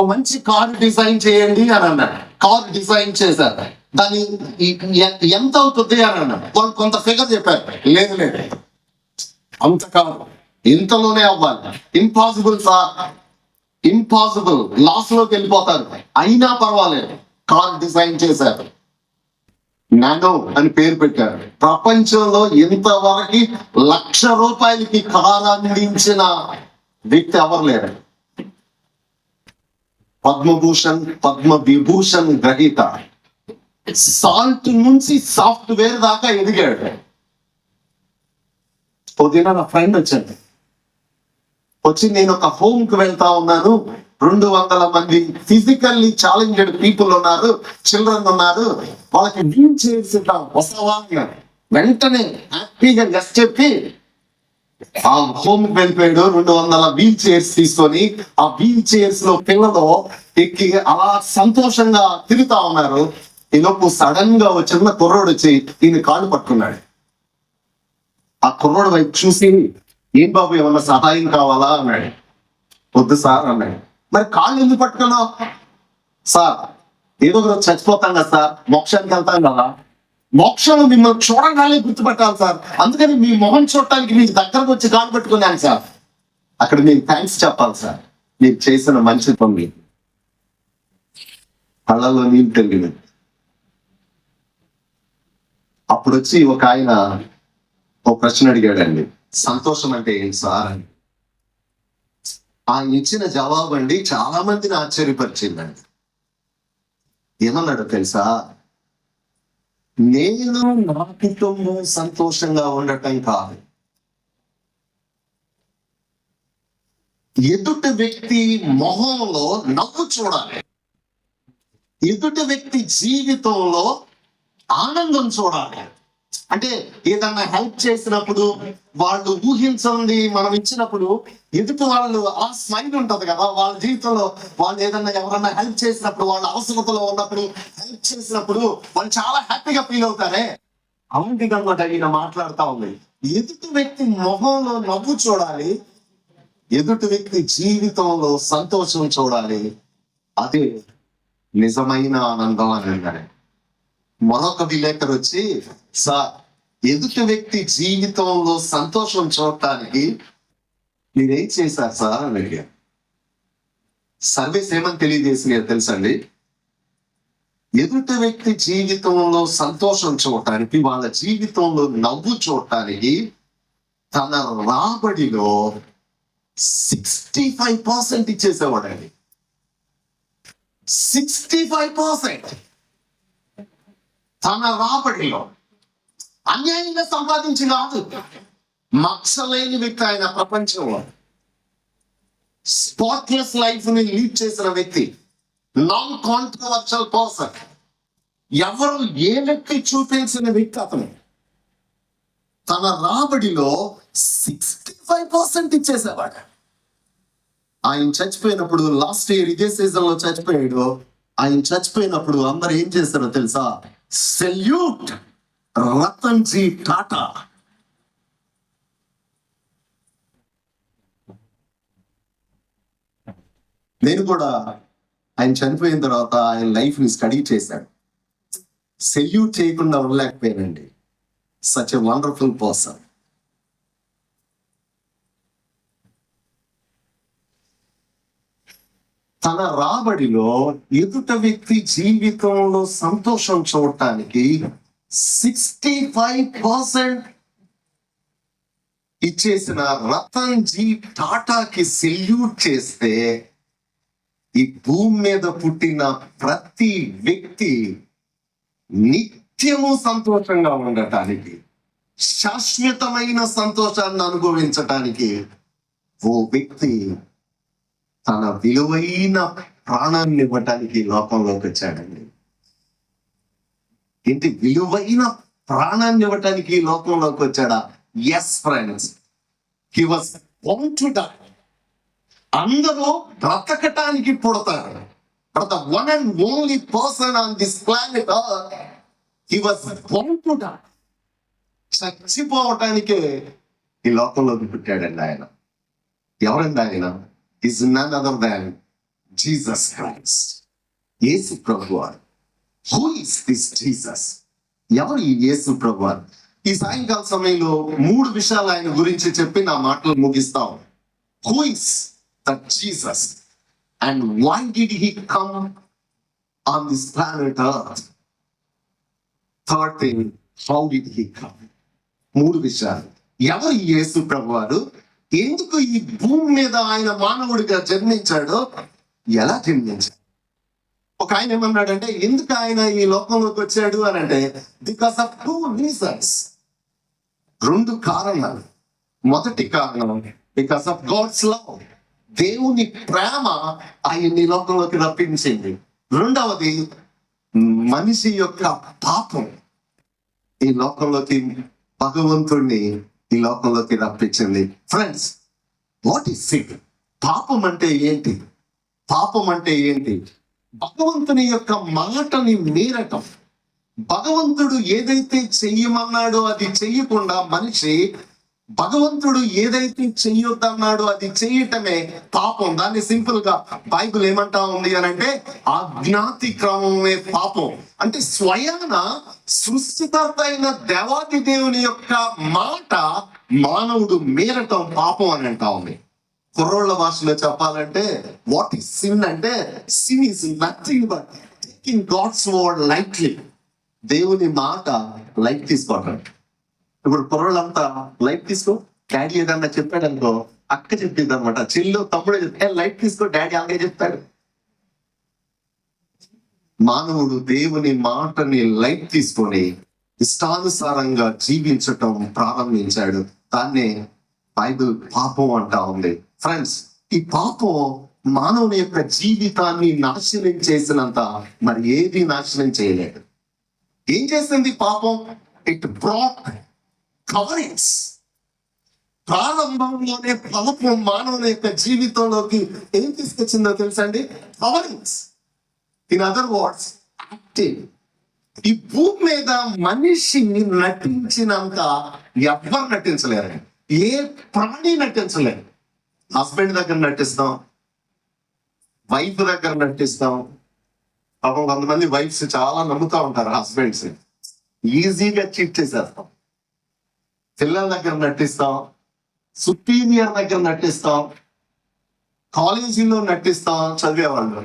ఒక మంచి car design చేయండి అని అన్నాడు. కారు డిజైన్ చేశారు. దాని ఎంత అవుతుంది అని అన్నాడు. వాళ్ళు కొంత ఫిగర్ చెప్పారు. లేదు లేదు, అంత కాదు, ఇంతలోనే అవ్వాలి. ఇంపాసిబుల్ సార్, ఇంపాసిబుల్, లాస్ లోకి వెళ్ళిపోతారు. అయినా పర్వాలేదు, కార్ డిజైన్ చేశారు. నానో అని పేరు పెట్టారు. ప్రపంచంలో ఇంతవరకు ₹1,00,000 కారు అందించిన వ్యక్తి ఎవరు లేరు. పద్మభూషణ్, పద్మ విభూషణ్ గ్రహీత. సాల్ట్ నుంచి సాఫ్ట్వేర్ దాకా ఎదిగాడు. పొద్దున నా ఫ్రెండ్ వచ్చి నేను ఒక హోమ్ కి వెళ్తా ఉన్నాను, 200 మంది ఫిజికల్లీ ఛాలెంజ్డ్ పీపుల్ ఉన్నారు, చిల్డ్రన్ ఉన్నారు, వాళ్ళకి వీల్ చైర్స్ వస్తావా అన్నారు. వెంటనే హ్యాపీగా గెస్ట్ చెప్పి ఆ హోమ్ కి వెళ్ళిపోయాడు. 200 వీల్ చైర్స్ తీసుకొని ఆ వీల్ చైర్స్ లో పిల్లలు ఎక్కి అలా సంతోషంగా తిరుగుతా ఉన్నారు. ఈలోపు సడన్ గా ఒక చిన్న కుర్రోడు వచ్చి ఈయన కాళ్ళు పట్టుకున్నాడు. ఆ కుర్రోడు వైపు చూసి, ఏం బాబు ఏమన్నా సహాయం కావాలా అన్నాడు. వద్దు సార్ అన్నాడు. మరి కాళ్ళు ఎందుకు పట్టుకున్నావు? సార్ ఏదో ఒక రోజు చచ్చిపోతాం కదా సార్, మోక్షానికి వెళ్తాం కదా, మోక్షంలో మిమ్మల్ని చూడగానే గుర్తుపట్టాలి సార్, అందుకని మీ మొహం చూడటానికి మీకు దగ్గరకు వచ్చి కాళ్ళు పట్టుకున్నాను సార్. అక్కడ నేను థ్యాంక్స్ చెప్పాలి సార్, మీరు చేసిన మంచి పని. కళ్ళలో నీళ్ళు తెలియదు. అప్పుడు వచ్చి ఒక ఆయన ఒక ప్రశ్న అడిగాడండి, సంతోషం అంటే ఏంటి సార్ అని. ఆయన ఇచ్చిన జవాబు అండి చాలా మందిని ఆశ్చర్యపరిచిందండి. ఏమన్నాడో తెలుసా? నేను నా కుటుంబం సంతోషంగా ఉండటం కాదు, ఎదుటి వ్యక్తి మొహంలో నవ్వు చూడాలి, ఎదుటి వ్యక్తి జీవితంలో ఆనందం చూడాలి. అంటే ఏదన్నా హెల్ప్ చేసినప్పుడు, వాళ్ళు ఊహించండి మనం ఇచ్చినప్పుడు ఎదుటి వాళ్ళు ఆ స్మైల్ ఉంటది కదా వాళ్ళ జీవితంలో. వాళ్ళు ఏదన్నా ఎవరన్నా హెల్ప్ చేసినప్పుడు, వాళ్ళ అవసరతలో ఉన్నప్పుడు హెల్ప్ చేసినప్పుడు వాళ్ళు చాలా హ్యాపీగా ఫీల్ అవుతారే, అలాంటిది అన్నమాట ఈయన మాట్లాడుతా ఉంది. ఎదుటి వ్యక్తి మొహంలో నవ్వు చూడాలి, ఎదుటి వ్యక్తి జీవితంలో సంతోషం చూడాలి, అదే నిజమైన ఆనందం అని అన్నాడు. మరొక విలేకరు వచ్చి, సార్ ఎదుటి వ్యక్తి జీవితంలో సంతోషం చూడటానికి మీరేం చేశారు సార్ అని అడిగారు. సర్వేస్ ఏమని తెలియజేసినాయో తెలుసండి? ఎదుటి వ్యక్తి జీవితంలో సంతోషం చూడటానికి, వాళ్ళ జీవితంలో నవ్వు చూడటానికి తన రాబడిలో 65% ఇచ్చేసేవాడండి. 65% తన రాబడిలో. అన్యాయంగా సంపాదించి కాదు, మచ్చలేని వ్యక్తి ఆయన. ప్రపంచంలో స్పాట్లెస్ లైఫ్ ని లీడ్ చేసిన వ్యక్తి, నాన్ కాంట్రవర్షియల్ పర్సన్, ఎవరు ఏ వ్యక్తి చూపించిన వ్యక్తి అతను. తన రాబడిలో 65% ఇచ్చేసేవాడు. ఆయన చచ్చిపోయినప్పుడు, లాస్ట్ ఇయర్ ఇదే సీజన్ లో చచ్చిపోయాడు. ఆయన చచ్చిపోయినప్పుడు అందరు ఏం చేశారో తెలుసా? సెల్యూట్ రతన్ జీ టాటా. నేను కూడా ఆయన చనిపోయిన తర్వాత ఆయన లైఫ్ ని స్టడీ చేశాను. సెల్యూట్ చేయకుండా ఉండలేకపోయానండి. Such a wonderful person. తన రాబడిలో ఎదుట వ్యక్తి జీవితంలో సంతోషం చూడటానికి 65% ఇచ్చేసిన రతన్ జీ టాటాకి సెల్యూట్ చేస్తే, ఈ భూమి మీద పుట్టిన ప్రతి వ్యక్తి నిత్యము సంతోషంగా ఉండటానికి, శాశ్వతమైన సంతోషాన్ని అనుభవించటానికి ఓ వ్యక్తి తన విలువైన ప్రాణాన్ని ఇవ్వటానికి లోకంలోకి వచ్చాడండి. ఏంటి, విలువైన ప్రాణాన్ని ఇవ్వటానికి లోకంలోకి వచ్చాడా? Yes friends, he was born to die. అందరూ బ్రతకటానికి పుడతారు, but the one and only person on this planet earth, he was born to die. చచ్చిపోవటానికే ఈ లోకంలోకి పుట్టాడండి ఆయన. ఎవరండి ఆయన? is none other than Jesus Christ, Yesu ప్రభువారు. Who is this Jesus? ఎవరు ఈ యేసు ప్రభువారు? ఈ సాయంకాల సమయంలో 3 విషయాలు ఆయన గురించి చెప్పి నా మాటలు ముగిస్తాం. Who is that Jesus and why did he come on this planet earth? Third thing, how did he come? 3 విషయాలు. ఎవరు ఈ యేసు ప్రభువారు? ఎందుకు ఈ భూమి మీద ఆయన మానవుడిగా జన్మించాడో, ఎలా జన్మించాడు? ఒక ఆయన ఏమన్నాడంటే, ఎందుకు ఆయన ఈ లోకంలోకి వచ్చాడు అని అంటే, బికాస్ ఆఫ్ 2 రీజన్స్. 2 కారణాలు. మొదటి కారణం, బికాస్ ఆఫ్ గాడ్స్ లవ్. దేవుని ప్రేమ ఆయన్ని లోకంలోకి రప్పించింది. రెండవది, మనిషి యొక్క పాపం ఈ లోకంలోకి భగవంతుడిని ఈ లోకంలోకి రప్పించింది. Friends, what is sin? పాపం అంటే ఏంటి? పాపం అంటే ఏంటి? భగవంతుని యొక్క మాటని మీరటం. భగవంతుడు ఏదైతే చెయ్యమన్నాడో అది చెయ్యకుండా మనిషి భగవంతుడు ఏదైతే చెయ్యొద్దన్నాడో అది చెయ్యటమే పాపం. దాన్ని సింపుల్ గా బైబిల్ ఏమంటా ఉంది అని అంటే, అజ్ఞాతి క్రమమే పాపం. అంటే స్వయాన సృష్టికర్త అయిన దేవాది దేవుని యొక్క మాట మానవుడు మీరటం పాపం అని అంటా ఉంది. కుర్రోళ్ళ భాషలో చెప్పాలంటే, వాట్ ఈస్ సిన్ అంటే, sin is nothing but taking God's word lightly. దేవుని మాట లైట్ తీసుకోవటం. ఇప్పుడు కుర్రోళ్ళంతా లైట్ తీసుకో, డాడీ ఏదన్నా చెప్పాడు అనుకో, అక్క చెప్పింది అనమాట, చెల్లు తమ్ముడే చెప్తే లైట్ తీసుకో, డాడీ అలాగే చెప్తాడు. మానవుడు దేవుని మాటని లైట్ తీసుకొని ఇష్టానుసారంగా జీవించటం ప్రారంభించాడు. దాన్నే బైబిల్ పాపం అంటా ఉంది. ఫ్రెండ్స్, ఈ పాపం మానవుని యొక్క జీవితాన్ని నాశనం చేసినంత మరి ఏది నాశనం చేయలేదు. ఏం చేసింది పాపం? It brought coverings. ప్రారంభంలోనే పాపం మానవుని యొక్క జీవితంలోకి ఏం తీసుకొచ్చిందో తెలుసా అండి? Coverings. In other words, acting. ఈ భూమి మీద మనిషి నటించినంత ఎవ్వరు నటించలేరు. ఏ ప్రాణి నటించలేరు. హస్బెండ్ దగ్గర నటిస్తాం, వైఫ్ దగ్గర నటిస్తాం. పాపం కొంతమంది వైఫ్స్ చాలా నమ్ముతా ఉంటారు హస్బెండ్స్, ఈజీగా చీట్ చేసేస్తాం. పిల్లల దగ్గర నటిస్తాం, సుపీరియర్ దగ్గర నటిస్తాం, కాలేజీలో నటిస్తాం. చదివేవాళ్ళు.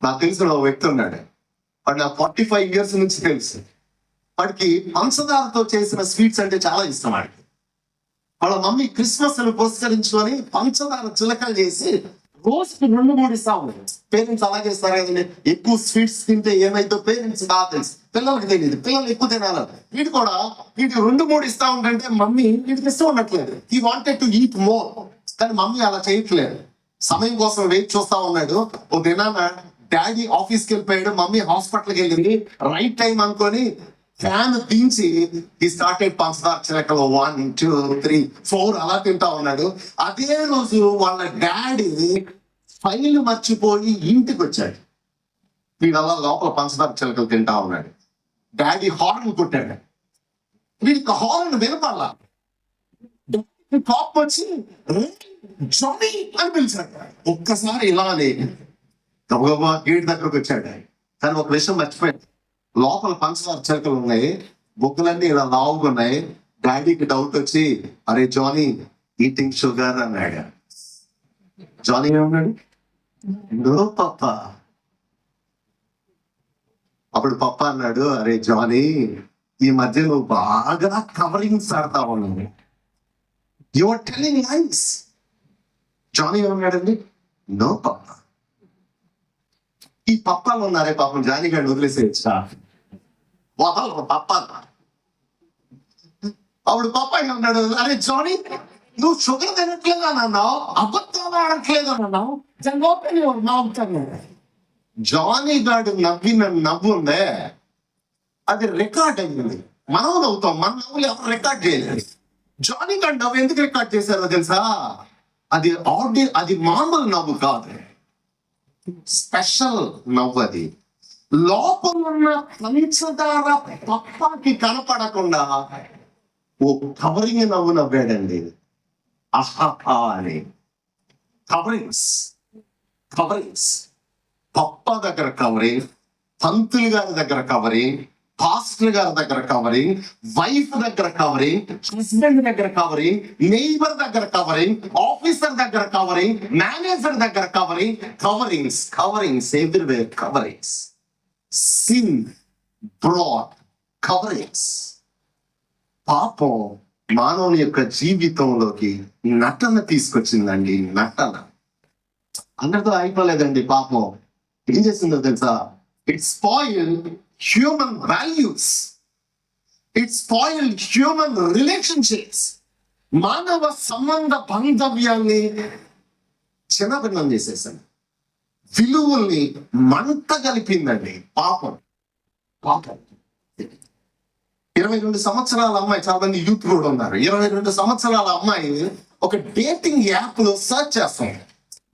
నాకు తెలిసిన ఒక వ్యక్తి ఉన్నాడు, వాడు నాకు 45 years నుంచి తెలుసు. వాడికి పంచదారతో చేసిన స్వీట్స్ అంటే చాలా ఇష్టం. వాడికి వాళ్ళ మమ్మీ క్రిస్మస్ ని పురస్కరించుకొని పంచదార చిలకలు చేసి రోజుకి 2-3 ఇస్తా ఉంది. పేరెంట్స్ అలా చేస్తారు కదండి, ఎక్కువ స్వీట్స్ తింటే ఏమైతే పేరెంట్స్ బాగా తెలుసు, పిల్లలకి తెలియదు. పిల్లలు ఎక్కువ తినాలి. వీడు కూడా వీడికి 2-3 ఇస్తా ఉంటే మమ్మీ వీడికి ఇష్టం ఉండట్లేదు. He wanted to eat more, కానీ మమ్మీ అలా చేయట్లేదు. సమయం కోసం వెయిట్ చూస్తా ఉన్నాడు. ఓ దినాన డాడీ ఆఫీస్కి వెళ్ళిపోయాడు, మమ్మీ హాస్పిటల్కి వెళ్ళింది. రైట్ టైం అనుకొని ఫ్యాన్ దించి ఈ స్టార్టెడ్ పంచదార చిలకలు 1, 2, 3, 4 అలా తింటా ఉన్నాడు. అదే రోజు వాళ్ళ డాడీ ఫైల్ మర్చిపోయి ఇంటికి వచ్చాడు. వీడల్లా లోపల పంచదార చిలకలు తింటా ఉన్నాడు. డాడీ హార్న్ కొట్టాడు. వీడికి హార్న్ వినపడాల. కోపం వచ్చి జానీ అని పిలిచాడు. ఒక్కసారి ఇలానే గబగబా గేట్ దగ్గరకు వచ్చాడు. కానీ ఒక విషయం మర్చిపోయాడు, లోపల పంచదార చిలకలు ఉన్నాయి, బొక్కలన్నీ ఇలా లావుగా ఉన్నాయి. డాడీకి డౌట్ వచ్చి, అరే జానీ ఈటింగ్ షుగర్ అన్నాడు. జానీ ఏమన్నాడు? No papa. అప్పుడు పప్పా అన్నాడు, అరే జానీ ఈ మధ్య నువ్వు బాగా కవరింగ్స్ ఆడతా ఉన్నావు, you are telling lies. Johnny ఏమన్నాడండి? No papa. ఈ పప్పాలు ఉన్నారే పాపం జానీ గారిని వదిలేసేయచ్చా? పప్ప. అప్పుడు పప్ప ఏమన్నాడు, అరే జానీ నువ్వు షుగర్ తినట్లేదు అన్నావు, అబద్ధాలు ఆడట్లేదు అన్నావు, జానీ గారు నవ్విన నవ్వు ఉందే అది రికార్డ్ అయింది. మనం నవ్వుతాం, మన నవ్వులు ఎవరు రికార్డ్ చేయలేదు. జానీ గారు నవ్వు ఎందుకు రికార్డ్ చేశారో తెలుసా? అది మామూలు నవ్వు కాదు, స్పెషల్ నవ్వు. అది లోపల ఉన్న పంచదార పప్పాకి కనపడకుండా ఓ కవరింగ్ నవ్వు నవ్వాడండి. అహా అని. కవరింగ్స్ కవరింగ్స్ పప్ప దగ్గర కవరింగ్, పంతులు గారి దగ్గర కవరింగ్, పాస్టర్ గారి దగ్గర కవరింగ్, వైఫ్ దగ్గర కవరింగ్, హస్బెండ్ దగ్గర కవరింగ్, నైబర్ దగ్గర కవరింగ్, ఆఫీసర్ దగ్గర కవరింగ్, మేనేజర్ దగ్గర covering. Coverings coverings everywhere coverings. Sin broad coverings. పాపం మానవుని యొక్క జీవితంలోకి నటన తీసుకొచ్చిందండి. నటన అందరితో అయిపోలేదండి. పాపం ఏం చేసిందో తెలుసా? It spoiled human values, it spoiled human relationships. మానవ సంబంధ బాంధవ్యాన్ని చిన్నభిన్నం చేసేసాను. విలువల్ని మంట కలిపిందండి పాపం. పాపం 22 సంవత్సరాల అమ్మాయి, చాలా మంది యూత్ కూడా ఉన్నారు. 22 సంవత్సరాల అమ్మాయి ఒక డేటింగ్ యాప్ లో సెర్చ్ చేస్తాం.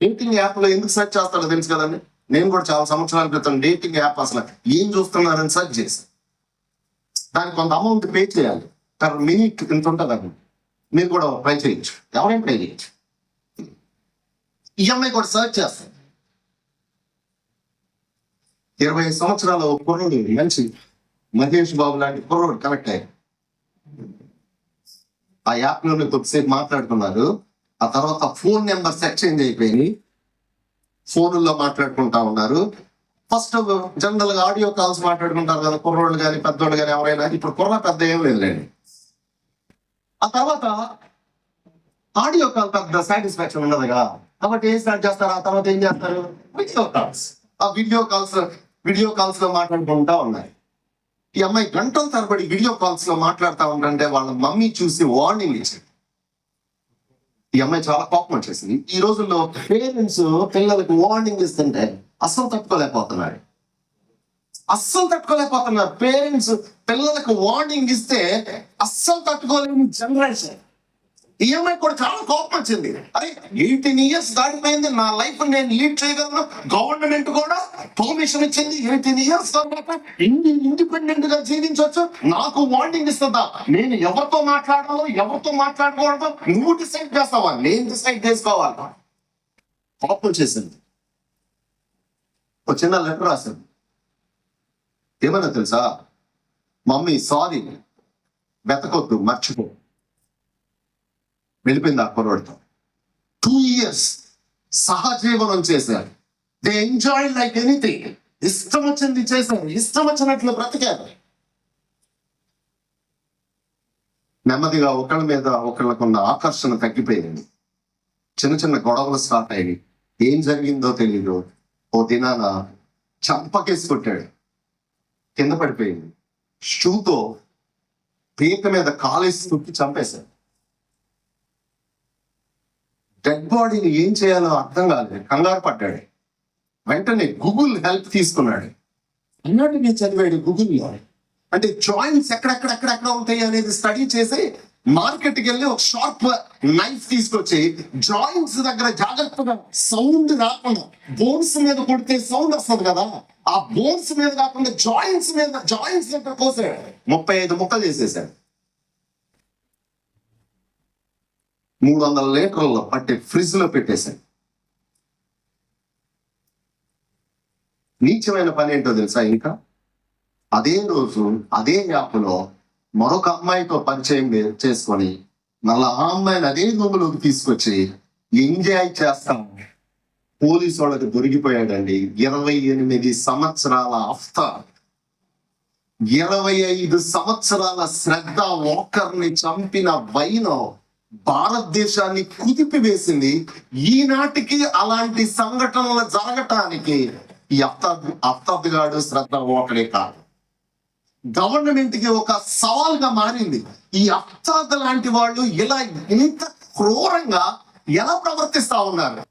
డేటింగ్ యాప్ లో ఎందుకు సెర్చ్ చేస్తాడో తెలుసు కదండి. నేను కూడా చాలా సంవత్సరాల క్రితం డేటింగ్ యాప్ అసలు ఏం చూస్తున్నారని సెర్చ్ చేశాను. దానికి కొంత అమౌంట్ పే చేయాలి. పర్ మినిట్ ఇంత ఉంటుంది. మీరు కూడా ట్రై చేయొచ్చు, ఎవరైనా ట్రై చేయొచ్చు. ఈ అమ్మాయి కూడా సెర్చ్ చేస్తాను. 25 సంవత్సరాల కుర్రోడు, మంచి మహేష్ బాబు లాంటి కుర్రోడు కనెక్ట్ అయ్యారు. ఆ యాప్ లో కొద్దిసేపు మాట్లాడుకున్నారు. ఆ తర్వాత ఫోన్ నెంబర్స్ ఎక్స్చేంజ్ అయిపోయి ఫోన్లో మాట్లాడుకుంటా ఉన్నారు. ఫస్ట్ జనరల్ గా ఆడియో కాల్స్ మాట్లాడుకుంటారు కదా కుర్రోళ్ళు కానీ పెద్దోళ్ళు కానీ ఎవరైనా. ఇప్పుడు కుర్ర పెద్ద ఏం లేదులేండి. ఆ తర్వాత ఆడియో కాల్ పెద్ద సాటిస్ఫాక్షన్ ఉండదుగా, కాబట్టి ఏం స్టార్ట్ చేస్తారు? ఆ తర్వాత ఏం చేస్తారు? Video calls. ఆ వీడియో కాల్స్ లో మాట్లాడుకుంటా ఉన్నాయి. ఈ అమ్మాయి గంటల తరబడి వీడియో కాల్స్ లో మాట్లాడుతూ ఉంటే వాళ్ళ మమ్మీ చూసి వార్నింగ్ ఇచ్చింది. ఈ అమ్మాయి చాలా కోపం వచ్చేసింది. ఈ రోజుల్లో పేరెంట్స్ పిల్లలకు వార్నింగ్ ఇస్తుంటే అస్సలు తట్టుకోలేకపోతున్నారు. పేరెంట్స్ పిల్లలకు వార్నింగ్ ఇస్తే అస్సలు తట్టుకోలేని జనరేషన్. ఈ అమ్మాయి కూడా చాలా కోపం వచ్చింది. అరే 18 years దాటిపోయింది, నా లైఫ్ నేను లీడ్ చేయగలను, గవర్నమెంట్ కూడా పర్మిషన్ ఇచ్చింది, 18 years తర్వాత ఇండిపెండెంట్ గా జీవించవచ్చు, నాకు వార్నింగ్ ఇస్తుందా? నేను ఎవరితో మాట్లాడాలో ఎవరితో మాట్లాడకూడదో నువ్వు డిసైడ్ చేస్తావా? నేను డిసైడ్ చేసుకోవాలి. కోపం చేసింది. ఒక చిన్న లెటర్ రాసింది. ఏమన్నా తెలుసా? మమ్మీ సారీ, వెతకొద్దు, మర్చిపో. వెళ్ళిపోయింది ఆ కుర్రోడితో. 2 years సహజీవనం చేశారు. They enjoy like anything. ఇష్టం వచ్చింది చేశారు, ఇష్టం వచ్చినట్లు బ్రతికారు. నెమ్మదిగా ఒకళ్ళ మీద ఒకళ్ళకున్న ఆకర్షణ తగ్గిపోయింది. చిన్న చిన్న గొడవలు స్టార్ట్ అయ్యి ఏం జరిగిందో తెలీదు. ఓ దినాన చంపకేసి కొట్టాడు, కింద పడిపోయింది. షూతో పీక మీద కాలేసి తొక్కి చంపేశాడు. డెడ్ బాడీని ఏం చేయాలో అర్థం కాలేదు, కంగారు పడ్డాడు. వెంటనే గూగుల్ హెల్ప్ తీసుకున్నాడు. అన్నట్టు చదివాడు గూగుల్లో. అంటే జాయింట్స్ ఎక్కడెక్కడ ఉంటాయి అనేది స్టడీ చేసి మార్కెట్కి వెళ్ళి ఒక షార్ప్ నైఫ్ తీసుకొచ్చి జాయింట్స్ దగ్గర జాగ్రత్తగా సౌండ్ రాకుండా, బోన్స్ మీద కొడితే సౌండ్ వస్తుంది కదా, ఆ బోన్స్ మీద కాకుండా జాయింట్స్ దగ్గర కోసాడు. 35 ముక్కలు చేసేసాడు. 300 లీటర్లలో పట్టి ఫ్రిడ్జ్ లో పెట్టేశాడు. నీచమైన పని ఏంటో తెలుసా? ఇంకా అదే రోజు అదే యాప్లో మరొక అమ్మాయితో పరిచయం చేసుకొని మళ్ళీ ఆ అమ్మాయిని అదే రూములోకి తీసుకొచ్చి ఎంజాయ్ చేస్తాం. పోలీసు వాళ్ళకి దొరికిపోయాడండి. 28 సంవత్సరాల ఆఫ్టర్, 25 సంవత్సరాల శ్రద్ధ వాకర్ని చంపిన వైనం భారతదేశాన్ని కుదిపి వేసింది. ఈనాటికి అలాంటి సంఘటనలు జరగటానికి ఈ అఫ్తాబ్ గాడు శ్రద్ధ ఒకడే కాదు, గవర్నమెంట్ కి ఒక సవాల్గా మారింది. ఈ అఫ్తాబ్ లాంటి వాళ్ళు ఇలా ఇంత క్రూరంగా ఎలా ప్రవర్తిస్తా ఉన్నారు?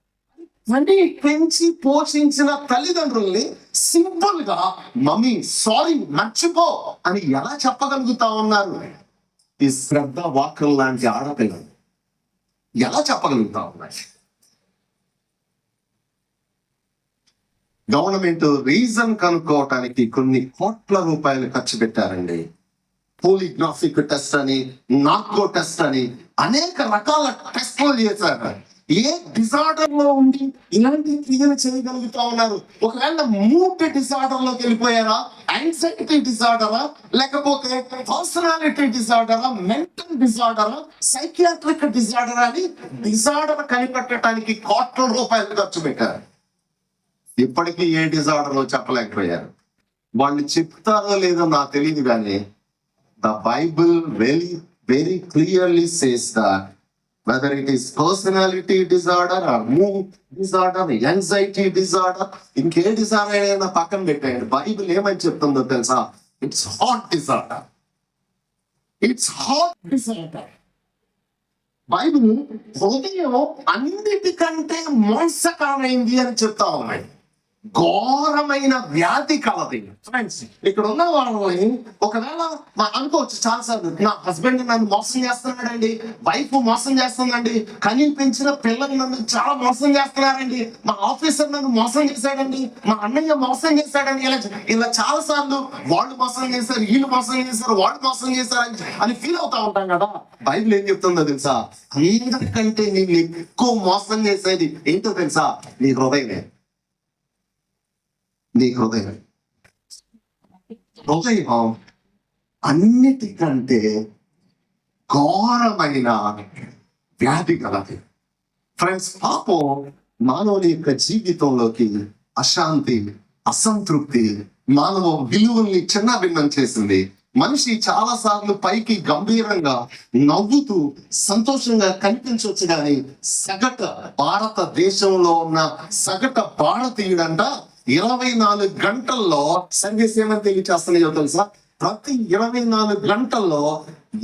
అంటే పెంచి పోషించిన తల్లిదండ్రుల్ని సింపుల్ గా మమ్మీ సారీ మర్చిపో అని ఎలా చెప్పగలుగుతా ఉన్నారు? ఈ శ్రద్ధ వాకర్ లాంటి ఆడపిల్లలు ఎలా చెప్పగలుగుతా ఉన్నాయి? గవర్నమెంట్ రీజన్ కనుక్కోవటానికి కొన్ని కోట్ల రూపాయలు ఖర్చు పెట్టారండి. పోలిగ్రాఫిక్ టెస్ట్ అని, నార్కో టెస్ట్ అని అనేక రకాల టెస్టులు చేశారు. ఏ డిజార్డర్ లో ఉండి ఇలాంటి క్రియలు చేయగలుగుతా ఉన్నారు? ఒకవేళ మూడ్ డిజార్డర్ లోకి వెళ్ళిపోయారా, యాంగ్జైటీ డిజార్డరా, లేకపోతే పర్సనాలిటీ డిజార్డరా, మెంటల్ డిజార్డరా, సైకియాట్రిక్ డిజార్డరా అని డిజార్డర్ కనిపెట్టడానికి కోట్ల రూపాయలు ఖర్చు పెట్టారు. ఇప్పటికీ ఏ డిజార్డర్ చెప్పలేకపోయారు. వాళ్ళు చెప్తారో లేదో నాకు తెలియదు, కానీ the Bible very clearly says that whether it is personality disorder or mood disorder, anxiety disorder, ఇంకే డిజార్డర్ అయినా పక్కన పెట్టేయండి, బైబిల్ ఏమని చెప్తుందో తెలుసా? It's hot disorder. It's hot disorder. Bible హృదయం అన్నిటికంటే మోసకరమైంది అని చెప్తా ఉన్నాయి. ఘోరమైన వ్యాధి కలది. ఫ్రెండ్స్, ఇక్కడ ఉన్న వాళ్ళని ఒకవేళ అనుకోవచ్చు చాలాసార్లు, నా హస్బెండ్ నన్ను మోసం చేస్తున్నాడండి, వైఫ్ మోసం చేస్తుందండి, కనీ పెంచిన పిల్లలు నన్ను చాలా మోసం చేస్తున్నారండి, మా ఆఫీసర్ నన్ను మోసం చేశాడండి, మా అన్నయ్య మోసం చేశాడండి, ఇలా చాలా సార్లు వాళ్ళు మోసం చేశారు, వీళ్ళు మోసం చేశారు, వాళ్ళు మోసం చేశారు అని ఫీల్ అవుతా ఉంటాం కదా. బైబిల్ ఏం చెప్తుందో తెలుసా? అందరికంటే నేను ఎక్కువ మోసం చేసేది ఏంటో తెలుసా? నీ హృదయమే. నీ హృదయం అన్నిటికంటే ఘోరమైన వ్యాధి కలది. ఫ్రెండ్స్, పాపం మానవుని యొక్క జీవితంలోకి అశాంతి, అసంతృప్తి, మానవ విలువల్ని చిన్నభిన్నం చేసింది. మనిషి చాలా సార్లు పైకి గంభీరంగా నవ్వుతూ సంతోషంగా కనిపించవచ్చు, కానీ భారతదేశంలో ఉన్న సగటు భారతీయుడంట 24 గంటల్లో సర్వీస్ ఏమని తెలియచేస్తున్నాయో తెలుసా? ప్రతి 24 గంటల్లో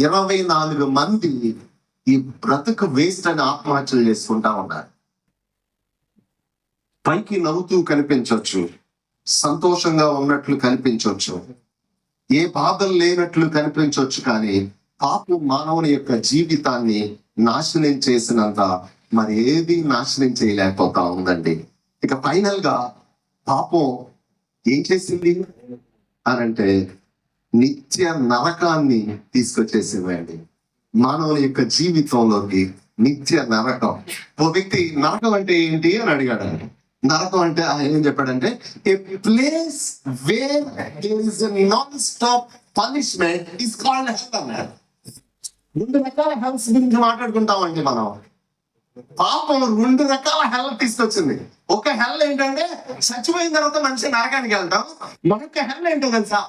24 మంది ఈ బ్రతుకు వేస్ట్ అని ఆత్మహత్యలు చేసుకుంటా ఉన్నారు. పైకి నవ్వుతూ కనిపించవచ్చు, సంతోషంగా ఉన్నట్లు కనిపించవచ్చు, ఏ బాధలు లేనట్లు కనిపించవచ్చు, కానీ పాపం మానవుని యొక్క జీవితాన్ని నాశనం చేసినంత మరి ఏది నాశనం చేయలేకపోతా ఉందండి. ఇక ఫైనల్ గా పాపం ఏం చేసింది అనంటే నిత్య నరకాన్ని తీసుకొచ్చేసిందండి మానవుని యొక్క జీవితంలోకి. నిత్య నరకం. ఓ వ్యక్తి నరకం అంటే ఏంటి అని అడిగాడు. నరకం అంటే ఆయన ఏం చెప్పాడంటే, a place where there is a non stop punishment is called hell అన్నాడు. 2 రకాల హెల్స్ గురించి మాట్లాడుకుంటామండి మనం. పాపం 2 రకాల హెల్ తీసుకొచ్చింది. ఒక హెల్ ఏంటంటే చచ్చిపోయిన తర్వాత మనిషి నరకానికి వెళ్తాం. మరొక హెల్ ఏంటో తెలుసా?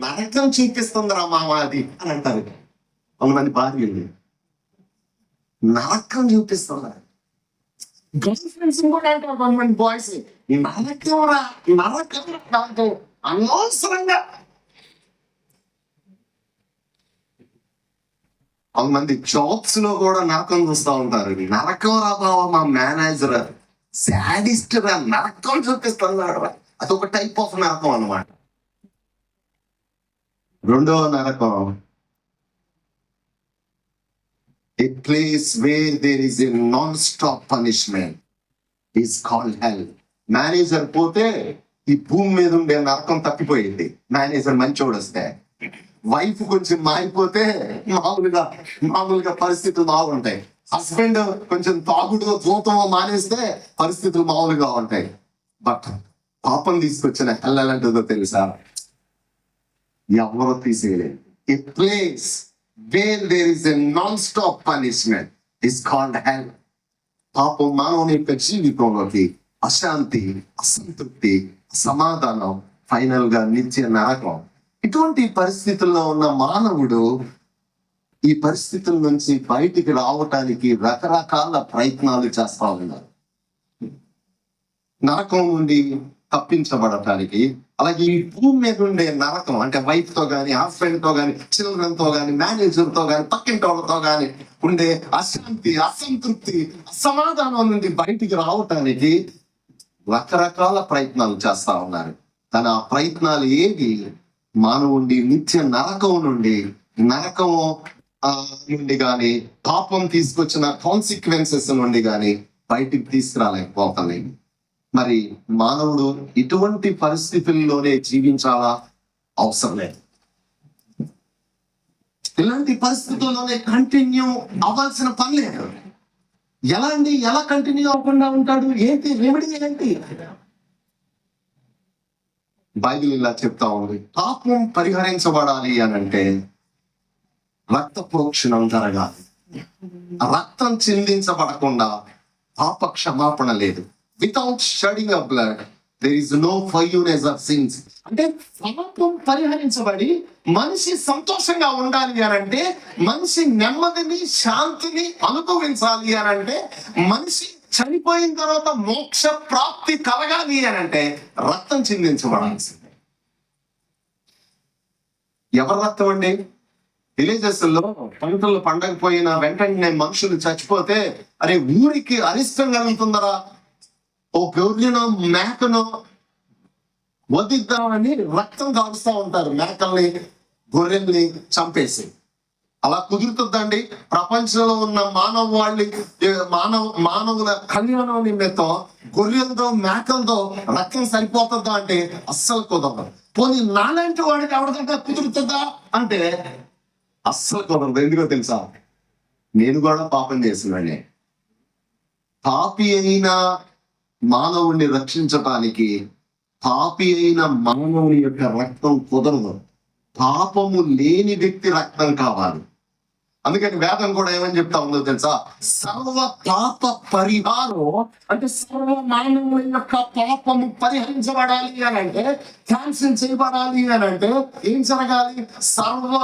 నరకం చూపిస్తుందిరా మామ అది అని అంటారు కొంతమంది భార్యలు. నరకం చూపిస్తున్నారు. గర్ల్ ఫ్రెండ్స్ కూడా అంటారు కొంతమంది బాయ్స్, నరకం రా నరకం దాంతో అనవసరంగా. కొంతమంది జాబ్స్ లో కూడా నరకం చూస్తూ ఉంటారు. నరకం రా బావా మా మేనేజర్ సాడిస్ట్ రా, నరకం చూపిస్తున్నాడు రా. అదొక టైప్ ఆఫ్ నరకం అన్నమాట. రెండవ నరకం, a place where there is a non-stop punishment is called hell. Manager పోతే ఈ భూమి మీద ఉండే నరకం తప్పిపోయింది. మేనేజర్ మంచోడు వస్తే. వైఫ్ కొంచెం మారిపోతే మామూలుగా పరిస్థితులు బాగుంటాయి. హస్బెండ్ కొంచెం తాగుడుతో జూతమో మానేస్తే పరిస్థితులు మామూలుగా ఉంటాయి. బట్ పాపం తీసుకొచ్చిన హెల్ ఎలాంటిదో తెలుసా? ఎవరో తీసేయలేదు. A place where there is a non stop punishment is called hell. పాపం మానవుని యొక్క జీవితంలోకి అశాంతి, అసంతృప్తి, సమాధానం, ఫైనల్ గా నిత్య నరకం. ఇటువంటి పరిస్థితుల్లో ఉన్న మానవుడు ఈ పరిస్థితుల నుంచి బయటికి రావటానికి రకరకాల ప్రయత్నాలు చేస్తా ఉన్నారు. నరకం నుండి తప్పించబడటానికి. అలాగే ఈ భూమి మీద ఉండే నరకం అంటే వైఫ్ తో గాని, హస్బెండ్ తో గాని, చిల్డ్రన్ తో గాని, మేనేజర్ తో గాని, పక్కింటి వాళ్ళతో గాని ఉండే అశాంతి, అసంతృప్తి, అసమాధానం నుండి బయటికి రావటానికి రకరకాల ప్రయత్నాలు చేస్తా ఉన్నారు. తన ప్రయత్నాలు ఏవి మానవుడి నిత్య నరకం నుండి గాని, పాపం తీసుకొచ్చిన కాన్సిక్వెన్సెస్ నుండి గాని బయటికి తీసుకురాలేకపోతున్నాయి. మరి మానవుడు ఇటువంటి పరిస్థితుల్లోనే జీవించాలా? అవసరం లేదు. ఇలాంటి పరిస్థితుల్లోనే కంటిన్యూ అవ్వాల్సిన పని లేదు. ఎలా అండి, ఎలా కంటిన్యూ అవ్వకుండా ఉంటాడు? ఏంటి రెమెడీ ఏంటి? బైబిల్ ఇలా చెప్తా ఉంది, పాపం పరిహరించబడాలి అని అంటే రక్త ప్రోక్షణం జరగాలి. రక్తం చిందించబడకుండా పాప క్షమాపణ లేదు. Without shedding of blood there is no forgiveness of sins. అంటే పాపం పరిహరించబడి మనిషి సంతోషంగా ఉండాలి అని అంటే, మనిషి నెమ్మదిని శాంతిని అనుభవించాలి అని అంటే, మనిషి చనిపోయిన తర్వాత మోక్ష ప్రాప్తి కలగాలి అని అంటే రక్తం చిందించబడాల్సిందే. ఎవరి రక్తం అండి? విలేజెస్ లో పంటలు పండకపోయిన వెంటనే మనుషులు చచ్చిపోతే అరే ఊరికి అరిష్టం కలుగుతుందరా, ఓ గొర్రెనో మేకనో వదిద్దామని రక్తం కాలుస్తూ ఉంటారు, మేకల్ని గొర్రెల్ని చంపేసి. అలా కుదురుతుందండి? ప్రపంచంలో ఉన్న మానవుల కళ్యాణం నిమిత్తం గొర్రెలతో మేకలతో రక్తం సరిపోతుందా అంటే అస్సలు కుదరదు. పోనీ నాలాంటి వాడికి ఎవరికంటే కుదురుతుందా అంటే అస్సలు కుదరదు. ఎందుకో తెలుసా? నేను కూడా పాపం చేసినాడే. పాపి అయిన మానవుణ్ణి రక్షించటానికి పాపి అయిన మానవుని యొక్క రక్తం కుదరదు. పాపము లేని వ్యక్తి రక్తం కావాలి. అందుకని వేదం కూడా ఏమని చెప్తా ఉందో తెలుసా? సర్వ పాప పరిహారం అంటే సర్వ మానవుల యొక్క పాపము పరిహరించబడాలి అని అంటే, క్యాన్సిల్ చేయబడాలి అని అంటే ఏం జరగాలి? సర్వ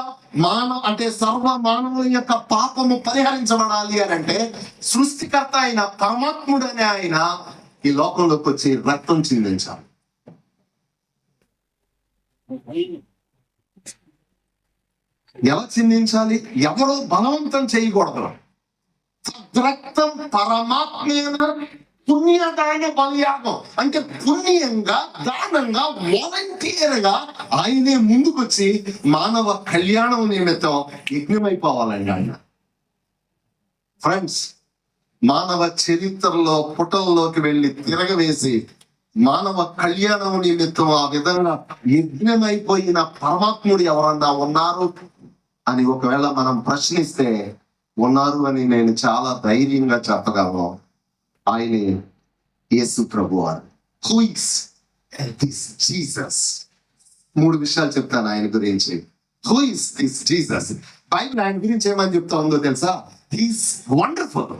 మానవుల యొక్క పాపము పరిహరించబడాలి అని అంటే సృష్టికర్త అయిన పరమాత్ముడనే ఆయన ఈ లోకంలోకి వచ్చి రక్తం చిందించాలి. ఎలా చిందించాలి? ఎవరో బలవంతం చేయకూడదు. రక్తం పరమాత్మైన పుణ్యదాన బలియాగం అంటే పుణ్యంగా దానంగా వాలంటీర్ గా ఆయనే ముందుకొచ్చి మానవ కళ్యాణం నిమిత్తం యజ్ఞమైపోవాలండి ఆయన. ఫ్రెండ్స్, మానవ చరిత్రలో పుటల్లోకి వెళ్ళి తిరగవేసి మానవ కళ్యాణం నిమిత్తం ఆ విధంగా యజ్ఞమైపోయిన పరమాత్ముడు ఎవరన్నా ఉన్నారు అని ఒకవేళ మనం ప్రశ్నిస్తే ఉన్నారు అని నేను చాలా ధైర్యంగా చెప్పగలను. ఆయనే యేసు ప్రభువారు. Who is this Jesus? 3 విషయాలు చెప్తాను ఆయన గురించి. Who is this Jesus? Bible ఆయన గురించి ఏమని చెప్తా ఉందో తెలుసా? He's wonderful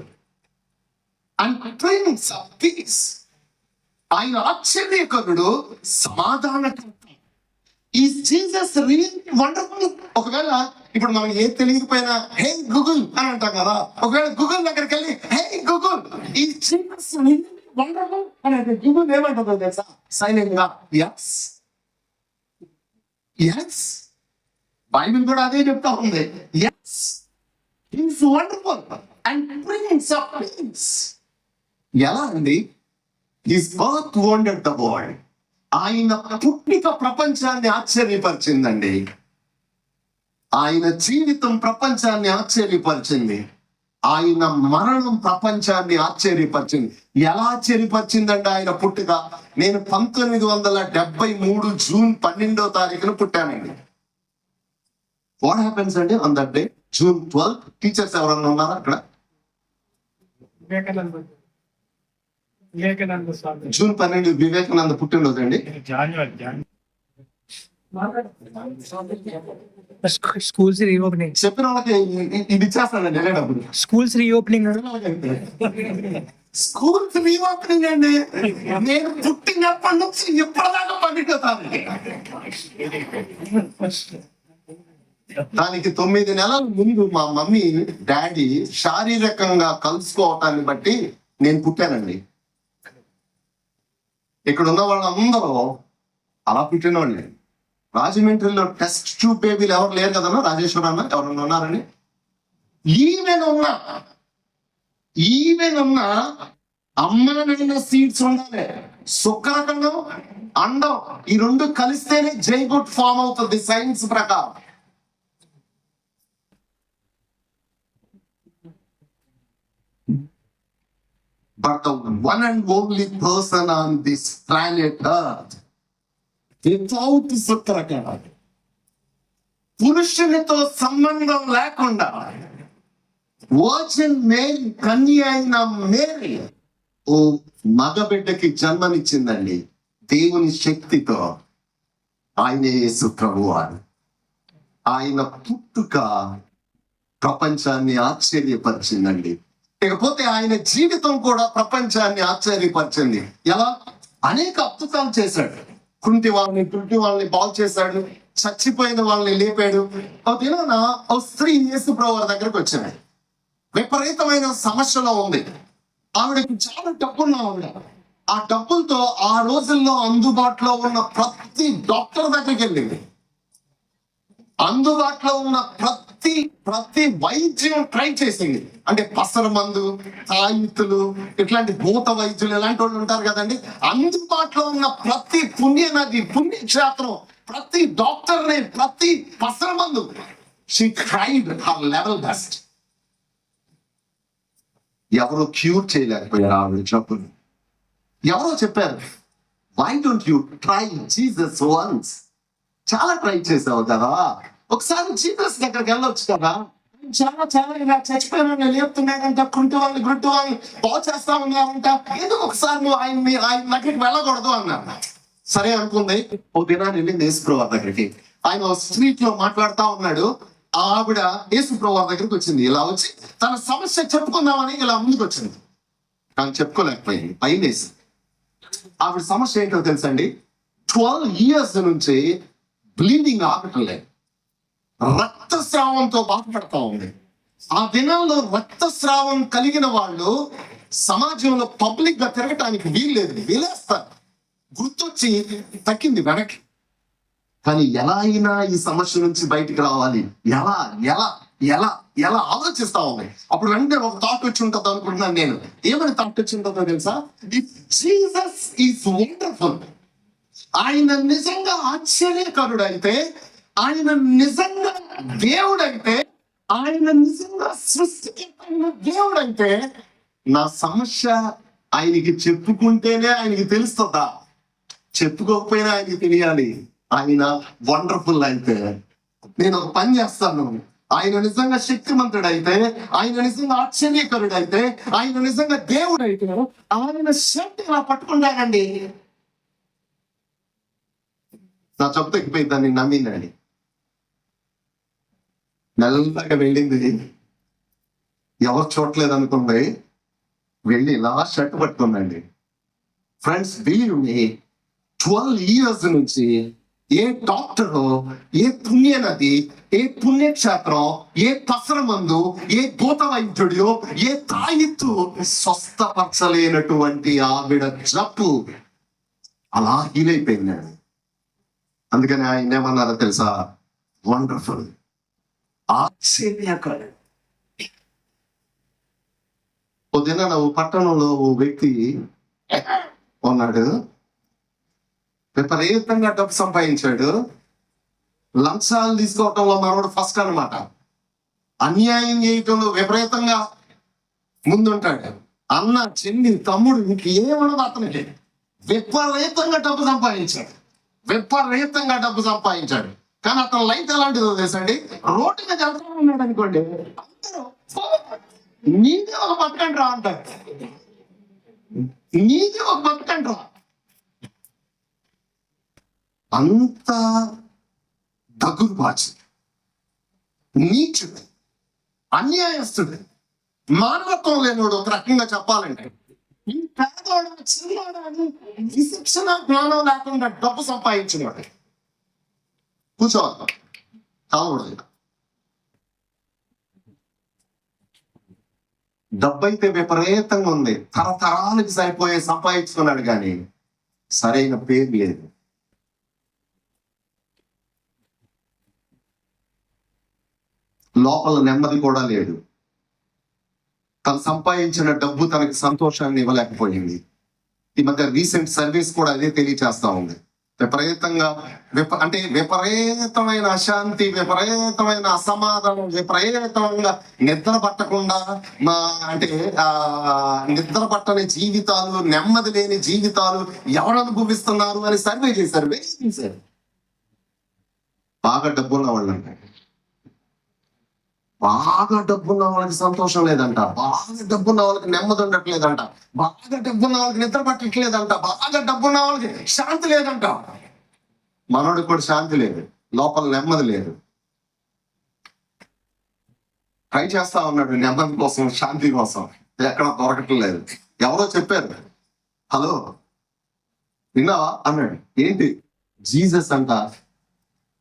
and prince of peace. ఆయన ఆశ్చర్యకరుడు, సమాధానకర్త. Is Jesus really wonderful? ఒకవేళ ఇప్పుడు మనం ఏం తెలియకపోయినా హే గూగుల్ అని అంటాం కదా, ఒకవేళ గూగుల్ దగ్గరికి వెళ్ళి హే గూగుల్ ఈ జీసస్ రియల్లీ వండర్ఫుల్ అని అంటే గూగుల్ ఏమంటుందో తెలుసా? సైలెంట్ గా yes yes. బైబిల్ కూడా అదే చెప్తా ఉంది. yes, he is wonderful and prince of peace. ఎలా అండి? His birth wondered the world. ఆయన పుట్టిక ప్రపంచాన్ని ఆశ్చర్యపరిచిందండి. ఆయన జీవితం ప్రపంచాన్ని ఆశ్చర్యపరిచింది. ఆయన మరణం ప్రపంచాన్ని ఆశ్చర్యపరిచింది. ఎలా ఆశ్చర్యపరిచిందండి ఆయన పుట్టుక? నేను 1973 జూన్ 12వ తారీఖున పుట్టానండి. వాట్ హ్యాపెన్స్ అండి on that day, June 12? Teachers ఎవరన్నా ఉన్నారా అక్కడ? జూన్ 12 వివేకానంద పుట్టినరోజు అండి. స్కూల్స్ రీఓపెనింగ్ చెప్పిన వాళ్ళకి ఇది ఇచ్చేస్తానండి వెళ్ళేటప్పుడు. స్కూల్స్ రీఓపెనింగ్ స్కూల్స్ రీఓపెనింగ్ అండి. నేను పుట్టినప్పటి నుంచి ఇప్పటిదాకా పండిపోతానండి. దానికి 9 నెలల ముందు మా మమ్మీ డాడీ శారీరకంగా కలుసుకోవటాన్ని బట్టి నేను పుట్టానండి. ఇక్కడ ఉన్న వాళ్ళందరూ అలా పుట్టిన వాళ్ళే. రాజమండ్రిలో టెస్ట్ ట్యూబ్ బేబీలు ఎవరు లేరు కదన్నా, రాజేశ్వర అన్న ఎవరన్నా ఉన్నారని. ఈవెన్ ఉన్న అమ్మ నాన్న సీడ్స్ ఉండాలి. శుక్రకణం అండం ఈ 2 కలిస్తేనే జైగోట్ ఫామ్ అవుతుంది సైన్స్ ప్రకారం. But the one and only person on this planet Earth without శుక్రకణం, పురుషునితో సంబంధం లేకుండా వర్జిన్ మేరీ, కన్య అయిన మేరీ ఓ మగబిడ్డకి జన్మనిచ్చిందండి. దేవుని శక్తితో. ఆయనే యేసు ప్రభువారు. ఆయన పుట్టుక ప్రపంచాన్ని ఆశ్చర్యపరిచిందండి. ఇకపోతే ఆయన జీవితం కూడా ప్రపంచాన్ని ఆశ్చర్యపరిచింది. ఎలా? అనేక అద్భుతాలు చేశాడు. కుంటి వాళ్ళని బాగు చేశాడు, చచ్చిపోయిన వాళ్ళని లేపాడు. ఒక దినాన ఓ స్త్రీ యేసు ప్రభువు దగ్గరకు వచ్చింది. విపరీతమైన సమస్యలో ఉంది. ఆవిడకి చాలా డబ్బున్న ఆవిడ. ఆ డబ్బులతో ఆ రోజుల్లో అందుబాటులో ఉన్న ప్రతి డాక్టర్ దగ్గరికి వెళ్ళింది. అందుబాటులో ఉన్న ప్రతి వైద్యం ట్రై చేసింది. అంటే పసర మందు, తాయితులు, ఇట్లాంటి భూత వైద్యులు ఇలాంటి వాళ్ళు ఉంటారు కదండి. అందుబాటులో ఉన్న ప్రతి పుణ్యనది, పుణ్యక్షేత్రం, ప్రతి డాక్టర్ని, ప్రతి పసర మందు, she tried her level best. ఎవరో క్యూర్ చేయలేకపోయారు ఆవిడ జబ్బుని. ఎవరో చెప్పారు, why don't you try Jesus once? చాలా ట్రై చేసావు కదా, ఒకసారి జీసస్ దగ్గరికి వెళ్ళొచ్చు కదా. చాలా ఇలా చచ్చిపోయిన లేపుతున్నాడంట, గుంటు వాళ్ళని బాగు చేస్తా ఉన్నారంట, ఎందుకు ఒకసారి నువ్వు ఆయన దగ్గరికి వెళ్ళకూడదు అన్నారు. సరే అనుకుంది. ఓ దినాన్ని వెళ్ళింది యేసుప్రభు దగ్గరికి. ఆయన స్ట్రీట్ లో మాట్లాడుతా ఉన్నాడు. ఆవిడ యేసుప్రభు దగ్గరికి వచ్చింది. ఇలా వచ్చి తన సమస్య చెప్పుకుందామని ఇలా ముందుకు వచ్చింది. కానీ చెప్పుకోలేకపోయింది, పైనేసి. ఆవిడ సమస్య ఏంటో తెలుసండి, 12 years నుంచి బ్లీడింగ్ ఆగటం లేదు, రక్తస్రావంతో బాధపడతా ఉంది. ఆ దినాల్లో రక్తస్రావం కలిగిన వాళ్ళు సమాజంలో పబ్లిక్ గా తిరగటానికి వీల్లేదు, వీలేస్తారు. గుర్తొచ్చి తగ్గింది వెనక్కి. కానీ ఎలా అయినా ఈ సమస్య నుంచి బయటికి రావాలి, ఎలా ఎలా ఎలా ఎలా ఆలోచిస్తా ఉంది. అప్పుడు వెంటనే ఒక థాట్ వచ్చి ఉంటుంది అనుకుంటున్నాను నేను. ఏమని థాట్ వచ్చి ఉంటుందో తెలుసా? ఇఫ్ జీసస్ ఈజ్ వండర్ఫుల్, ఆయన నిజంగా ఆశ్చర్యకరుడైతే, ఆయన నిజంగా దేవుడైతే, ఆయన నిజంగా సృష్టికర్తైన దేవుడైతే, నా సమస్య ఆయనకి చెప్పుకుంటేనే ఆయనకి తెలుస్తుందా? చెప్పుకోకపోయినా ఆయనకి తెలియాలి. ఆయన వండర్ఫుల్ అయితే నేను ఒక పని చేస్తాను. ఆయన నిజంగా శక్తిమంతుడైతే, ఆయన నిజంగా ఆశ్చర్యకరుడైతే, ఆయన నిజంగా దేవుడైతే, ఆయన శక్తి ఇలా పట్టుకుంటానండి. నా చెప్పు తగ్గిపోయింది, దాన్ని నమ్మిందండి. మెల్లగా వెళ్ళింది. ఎవరు చూడలేదు అనుకుంది. వెళ్ళి ఇలా షర్ట్ పట్టుకుందండి. ఫ్రెండ్స్, బిలీవ్ మీ, 12 years నుంచి ఏ డాక్టరు, ఏ పుణ్యనది, ఏ పుణ్యక్షేత్రం, ఏ పసర మందు, ఏ భూత వైద్యుడు, ఏ తాయిత్తు స్వస్థపరచలేనటువంటి ఆవిడ జబ్బు అలా హీల్ అయిపోయిందండి. అందుకని ఆయన ఏమన్నారో తెలుసా? వండర్ఫుల్, ఆశ్చర్యకరం. పొద్దున పట్టణంలో ఓ వ్యక్తి ఉన్నాడు. విపరీతంగా డబ్బు సంపాదించాడు. లంచాలు తీసుకోవటంలో మనోడు ఫస్ట్ అన్నమాట. అన్యాయం చేయటంలో విపరీతంగా ముందుంటాడు. అన్న, చెల్లి, తమ్ముడు ఇంకేమన్నది అతనికి. విపరీతంగా డబ్బు సంపాదించాడు. కానీ అతని లైఫ్ ఎలాంటిదో తెలుసండి? రోడ్డు మీద వెళ్తా ఉన్నాడు అనుకోండి, అందరూ నీది ఒక బతకండి రా అంటారు. నీది ఒక బతకండి రా. అంత దగురుబాజు, నీచుడు, అన్యాయస్తుడు, మానవత్వం లేనివాడు. ఒక రకంగా చెప్పాలంటే ఈ పేదవాడు, చిన్నవాడు అని విశిక్షణ జ్ఞానం లేకుండా డబ్బు సంపాదించినవాడు. కూర్చోవాలి, కావడదు. డబ్బు అయితే విపరీతంగా ఉంది, తరతరానికి సరిపోయే సంపాదించుకున్నాడు, కానీ సరైన పేరు లేదు. లోపల నెమ్మది కూడా లేదు. తను సంపాదించిన డబ్బు తనకి సంతోషాన్ని ఇవ్వలేకపోయింది. ఈ మధ్య రీసెంట్ సర్వీస్ కూడా అదే తెలియచేస్తా ఉంది. విపరీతమైన అశాంతి, విపరీతమైన అసమాధానం, విపరీతంగా నిద్ర పట్టకుండా నిద్ర పట్టని జీవితాలు, నెమ్మది లేని జీవితాలు ఎవరు అనుభవిస్తున్నారు అని సర్వే చేశారు. బాగా డబ్బున్న వాళ్ళు అంటే బాగా డబ్బున్న వాళ్ళకి సంతోషం లేదంట, బాగా డబ్బున్న వాళ్ళకి నెమ్మది ఉండట్లేదంట, బాగా డబ్బున్న వాళ్ళకి నిద్ర పట్టట్లేదంట, బాగా డబ్బున్న వాళ్ళకి శాంతి లేదంట. మనోడికి కూడా శాంతి లేదు, లోపల నెమ్మది లేదు. ట్రై చేస్తా ఉన్నాడు నెమ్మది కోసం, శాంతి కోసం, ఎక్కడ దొరకట్లేదు. ఎవరో చెప్పారు, హలో విన్నావా అన్నాడు. ఏంటి? జీసస్ అంట,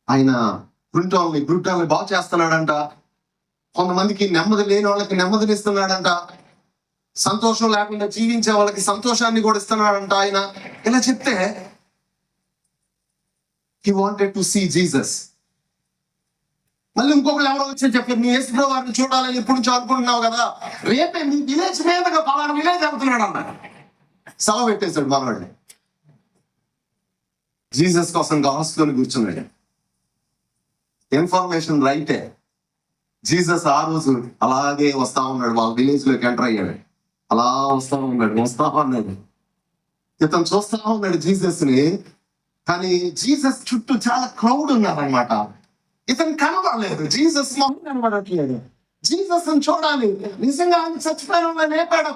ఆయన గుంటాలని బాగు చేస్తున్నాడంట, కొంతమందికి నెమ్మది లేని వాళ్ళకి నెమ్మదినిస్తున్నాడంట, సంతోషం లేకుండా జీవించే వాళ్ళకి సంతోషాన్ని కూడా ఇస్తున్నాడంట ఆయన. ఇలా చెప్తే he wanted to see Jesus. మళ్ళీ ఇంకొకరు ఎవరో వచ్చి చెప్పారు, నీ యేసు ప్రభు వారిని చూడాలని ఎప్పుడు నుంచి అనుకుంటున్నావు కదా, రేపే నీ విలేజ్ మీదగా పలానా విలేజ్ వెళ్తున్నాడు అన్న. సెలవు పెట్టేశాడు మనవాడిని. జీసస్ కోసం కాసుకొని కూర్చున్నాడు. ఇన్ఫర్మేషన్ రైటే. జీసస్ ఆ రోజు అలాగే వస్తా ఉన్నాడు, వాళ్ళ విలేజ్ లోకి ఎంటర్ అయ్యాడు. అలా వస్తా ఉన్నాడు. ఇతను చూస్తా ఉన్నాడు జీసస్ ని, కానీ జీసస్ చుట్టూ చాలా క్రౌడ్ ఉన్నారనమాట. ఇతను కనబడలేదు, జీసస్ మొహం కనబడట్లేదు. జీసస్ చూడాలి, నిజంగా ఆయన చచ్చిపోయిన లేపాడు,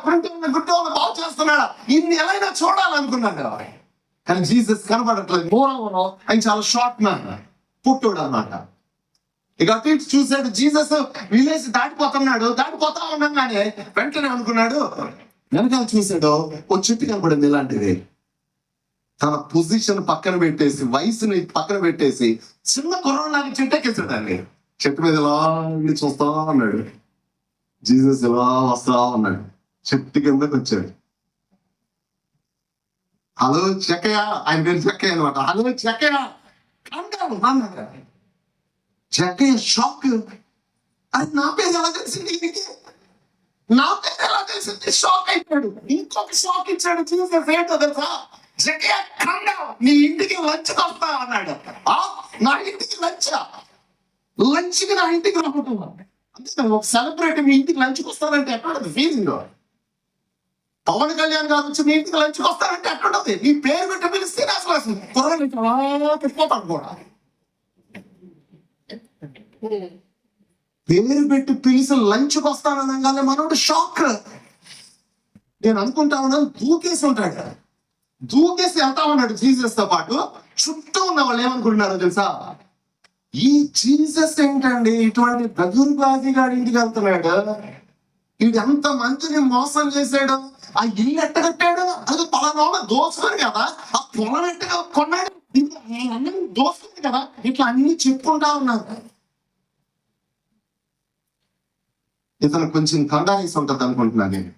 గుడ్డ బాగు చేస్తున్నాడా, ఇన్ని ఎలా చూడాలనుకున్నాడు. కానీ జీసస్ కనబడట్లేదు. మూడవలో ఆయన చాలా షార్ట్ మ్యాన్, పుట్టుడు అన్నమాట. ఇక అటు ఇటు చూశాడు, జీసస్ విలేజ్ దాటిపోతా ఉండగానే వెంటనే అనుకున్నాడు, వెనకాల చూశాడు, ఓ చెట్టు కనబడింది ఇలాంటిది. తన పొజిషన్ పక్కన పెట్టేసి, వయసుని పక్కన పెట్టేసి, చిన్న కుర్రలాగా చెట్టు ఎక్కేసాడు అండి. చెట్టు మీద ఇలా చూస్తా ఉన్నాడు. జీసస్ ఇలా వస్తా ఉన్నాడు, చెట్టు కిందకి వచ్చాడు. హలో చెక్కయ్య, ఆయన పేరు చెక్కయ్య అనమాట. హలో చెక్కయ్య అన్నాడు. చెక్కయ్య షాక్. అది నా పేరు ఎలా తెలిసింది, నా పేరు ఎలా తెలిసింది? షాక్ అయిపోయాడు. ఇంకొక షాక్ ఇచ్చాడు జీసస్. ఏంటో తెలుసా? చెక్కయ్య కండా, నీ ఇంటికి లంచ్ వస్తా అన్నాడు. నా ఇంటికి లంచ్కి నా ఇంటికి రావటం అంటే ఒక సెలబ్రిటీ మీ ఇంటికి లంచ్కి వస్తానంటే ఎక్కడ ఫీలింగ్? పవన్ కళ్యాణ్ గారు వచ్చి మీ ఇంటికి లంచ్కి వస్తానంటే ఎక్కడుంటది? నీ పేరు పెట్టి పిలిస్తే అసలు కుర్రలు పెట్టిపోతాను కూడా. పేరు పెట్టి పిలిచి లంచ్కి వస్తాననగానే మనోడు షాక్. నేను అనుకుంటా ఉన్నాను, దూకేసి వెళ్తా ఉన్నాడు జీసస్ తో పాటు. చుట్టూ ఉన్న వాళ్ళు ఏమనుకుంటున్నారో తెలుసా? ఈ జీసస్ ఏంటండి ఇటువంటి దగురుబాజీ గారి ఇంటికి వెళ్తున్నాడు, వీడు ఎంత మంచిని మోసం చేశాడు, ఆ ఇల్లు ఎట్ట కట్టాడు, అది పలానా దోసుకొని కదా, ఆ పొలం ఎట్టగా కొన్నాడు, అన్ని దోసుకుంది కదా, ఇట్లా అన్ని చెప్పుకుంటా ఉన్నారు. ఇతను కొంచెం కండారీస్ ఉంటుంది అనుకుంటున్నాను నేను.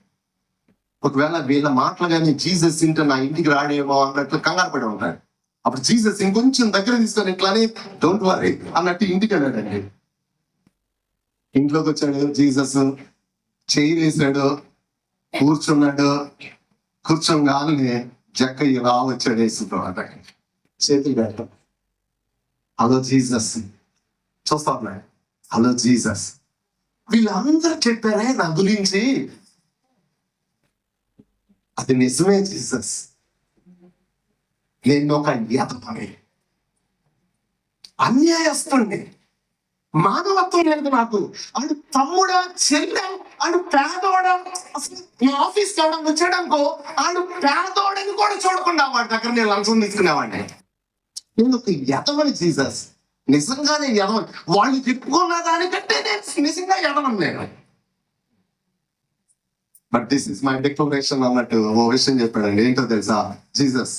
ఒకవేళ వీళ్ళ మాటలు కానీ జీసస్ ఇంట నా ఇంటికి రాడేమో అన్నట్లు కంగారు పడి ఉంటాడు. అప్పుడు జీసస్ ఇంకొంచెం దగ్గర తీసుకొని ఇట్లానే డోంట్ వరీ అన్నట్టు ఇంటికి వెళ్ళాడండి. ఇంట్లోకి వచ్చాడు జీసస్, చేయి వేసాడు, కూర్చోగానే జక్క ఇలా వచ్చాడు వేసుకున్నాడు, చేతులు పెట్టాం. హలో జీసస్ చూస్తా ఉన్నాడు. హలో జీసస్, వీళ్ళందరూ చెప్పారే నా గురించి, అది నిజమే జీసస్. నేను ఒక యతమని, అన్యాయస్తుని, మానవత్వం లేదు నాకు. ఆడు తమ్ముడా చెల్లె, ఆడు పేదోడా, అసలు ఈ ఆఫీస్కి ఎవడం వచ్చాడనుకో, ఆడు పేదోడని కూడా చూడకుండా వాడి దగ్గర నేను లంచం తీసుకునేవాడిని. నేను ఒక యతమని జీసస్, నిజంగానే యతమని. వాళ్ళు చెప్పుకున్న దానికంటే నేను నిజంగా యతమని నేను. But this is my declaration అన్నట్టు ఓ విషయం చెప్పాడండి. ఏంటో తెలుసా? జీసస్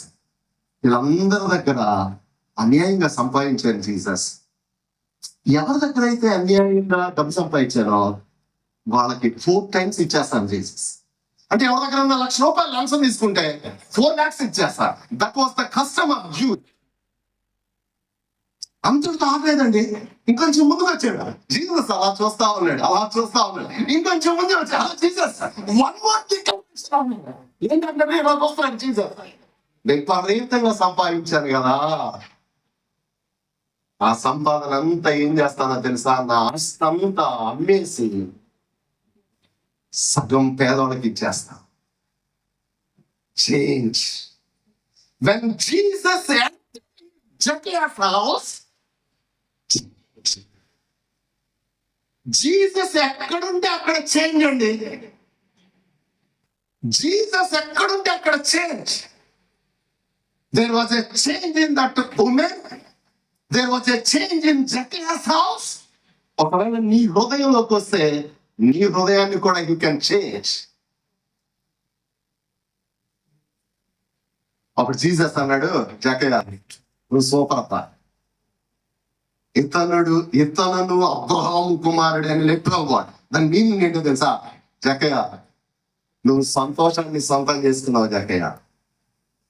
వీళ్ళందరి దగ్గర అన్యాయంగా సంపాదించారు జీసస్. ఎవరి దగ్గర అయితే అన్యాయంగా డబ్బు సంపాదించారో వాళ్ళకి 4 times ఇచ్చేస్తాను జీసస్. అంటే ఎవరి దగ్గర ₹1,00,000 లంచం తీసుకుంటే 4 lakhs ఇచ్చేస్తారు. That was the custom of youth. అంతటితో ఆగలేదండి, ఇంకొంచెం ముందుకు వచ్చాడు జీసస్. అలా చూస్తా ఉన్నాడు, ఇంకొంచెం ముందు వచ్చాడు జీసస్. వన్ మోర్ థింగ్ ఏంటంటే ఇలా చూస్తున్నాడు జీసస్, విపరీతంగా సంపాదించాను కదా, ఆ సంపాదన అంతా ఏం చేస్తానో తెలుసా? నా ఆస్తి అంతా అమ్మేసి సగం పేదోళ్ళకి ఇచ్చేస్తా. Change. When Jesus Zacchaeus' house, Jesus ఎక్కడుంటే అక్కడ చేంజ్ అండి. జీసస్ ఎక్కడుంటే అక్కడ change. There was a change in that women. There was a change in Zacchaeus' house. ఒకవేళ నీ హృదయంలోకి వస్తే నీ హృదయాన్ని కూడా యూ కెన్ చేంజ్. అప్పుడు జీసస్ అన్నాడు, జక్కయ్య నువ్వు సూపర్ అప్ప, ఇతను అబ్రహాము కుమారుడు అని లిటరల్ వర్డ్. దాని మీనింగ్ ఏంటో తెలుసా? జక్కయ్య నువ్వు సంతోషాన్ని సొంతం చేసుకున్నావు జక్కయ్య,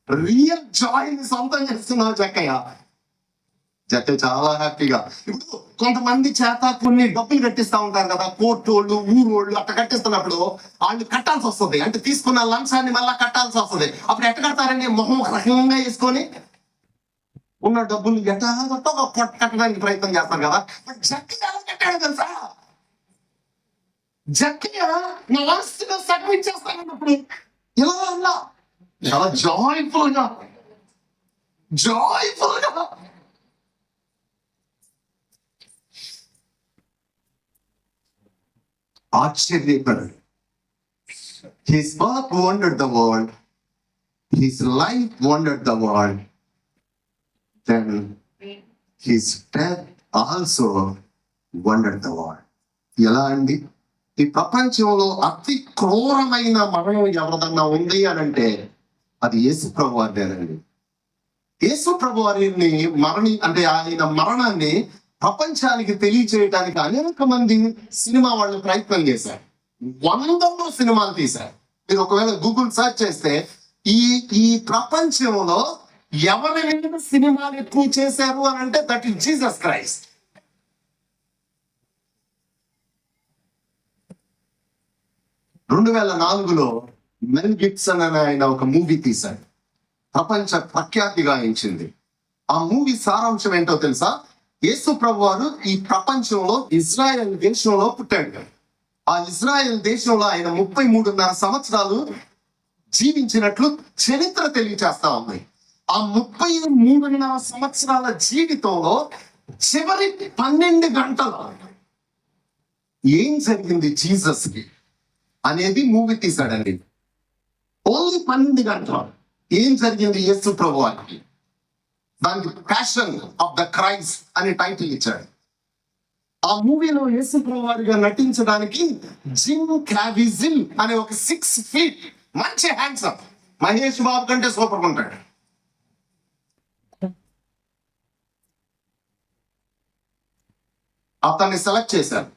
రియల్ జాయ్ ని సొంతం చేసుకున్నావు జక్కయ్య. జక్కయ్య చాలా హ్యాపీగా. ఇప్పుడు కొంతమంది చేత కొన్ని డబ్బులు కట్టిస్తా ఉంటారు కదా, కోర్టోళ్ళు ఊరోళ్ళు అట్లా కట్టిస్తున్నప్పుడు వాళ్ళు కట్టాల్సి వస్తుంది. అంటే తీసుకున్న లంచాన్ని మళ్ళా కట్టాల్సి వస్తుంది. అప్పుడు ఎట్ట కడతారండి? మొహం రకంగా వేసుకొని ఉన్న డబ్బులు ఎట్లా కట్టడానికి ప్రయత్నం చేస్తారు కదా. బట్ జక్కయ్య ఎలా కట్టాడు తెలుసా? జక్కయ్య నా ఆస్తిగా సబ్మిట్ చేస్తానన్నప్పుడు ఇలా అన్నా చాలా జాయ్ఫుల్ గా ఆశ్చర్యపడు. His birth wondered the world. His life wondered the world. Then his death also wondered the world. ఎలా అండి? ఈ ప్రపంచంలో అతి క్రూరమైన మరణం ఎవరిదన్నా ఉంది అని అంటే అది యేసు ప్రభు వారిదేనండి. యేసు ప్రభు వారిని ఆయన మరణాన్ని ప్రపంచానికి తెలియచేయడానికి అనేక మంది సినిమా వాళ్ళు ప్రయత్నం చేశారు. వందల్లో సినిమాలు తీశారు. మీరు ఒకవేళ గూగుల్ సెర్చ్ చేస్తే ఈ ప్రపంచంలో ఎవరి మీద సినిమాలు ఎక్కువ చేశారు అని అంటే దట్ ఇస్ జీసస్ క్రైస్ట్. రెండు 2004లో మెల్ గిబ్సన్ అనే ఆయన ఒక మూవీ తీశాడు, ప్రపంచ ప్రఖ్యాతి గాయించింది. ఆ మూవీ సారాంశం ఏంటో తెలుసా? యేసు ప్రభు వారు ఈ ప్రపంచంలో ఇజ్రాయెల్ దేశంలో పుట్టాడు. ఆ ఇజ్రాయెల్ దేశంలో ఆయన 33.5 సంవత్సరాలు జీవించినట్లు చరిత్ర తెలియచేస్తా ఉంది. ఆ 33.5 సంవత్సరాల జీవితంలో చివరి 12 గంటలు ఏం జరిగింది జీసస్ కి అనేది మూవీ తీశాడండి. ఓన్లీ 12 గంటలు ఏం జరిగింది యేసు ప్రభు వారికి. దానికి ప్యాషన్ ఆఫ్ ద క్రైస్ట్ అని టైటిల్ ఇచ్చాడు. ఆ మూవీలో యేసు ప్రభు వారిగా నటించడానికి జిమ్ క్యావిజిల్ అనే ఒక 6 feet మంచి హ్యాండ్సమ్, మహేష్ బాబు కంటే సూపర్ ఉంటాడు. అతన్ని సెలెక్ట్ చేశారు.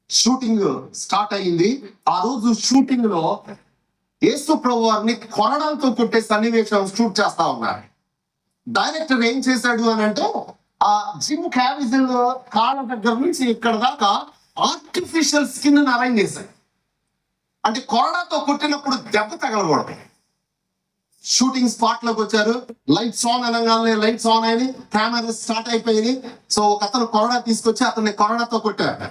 షూటింగ్ స్టార్ట్ అయ్యింది. ఆ రోజు షూటింగ్ లో యేసు ప్రభు వారిని కొరడాలతో కొట్టే సన్నివేశం షూట్ చేస్తా ఉన్నారు. డైరెక్టర్ ఏం చేశాడు అని అంటే ఆ జిమ్ క్యావిజిల్ కాళ్ళ దగ్గర నుంచి ఇక్కడ దాకా ఆర్టిఫిషియల్ స్కిన్ అరేంజ్ చేశాడు. అంటే కొరడాతో కొట్టినప్పుడు దెబ్బ తగలకూడదు. షూటింగ్ స్పాట్ లోకి వచ్చారు. లైట్స్ ఆన్ అనగానే లైట్స్ ఆన్ అయ్యి కెమెరా స్టార్ట్ అయిపోయింది. సో ఒక అతను కొరడా తీసుకొచ్చి అతన్ని కొరడాతో కొట్టారు.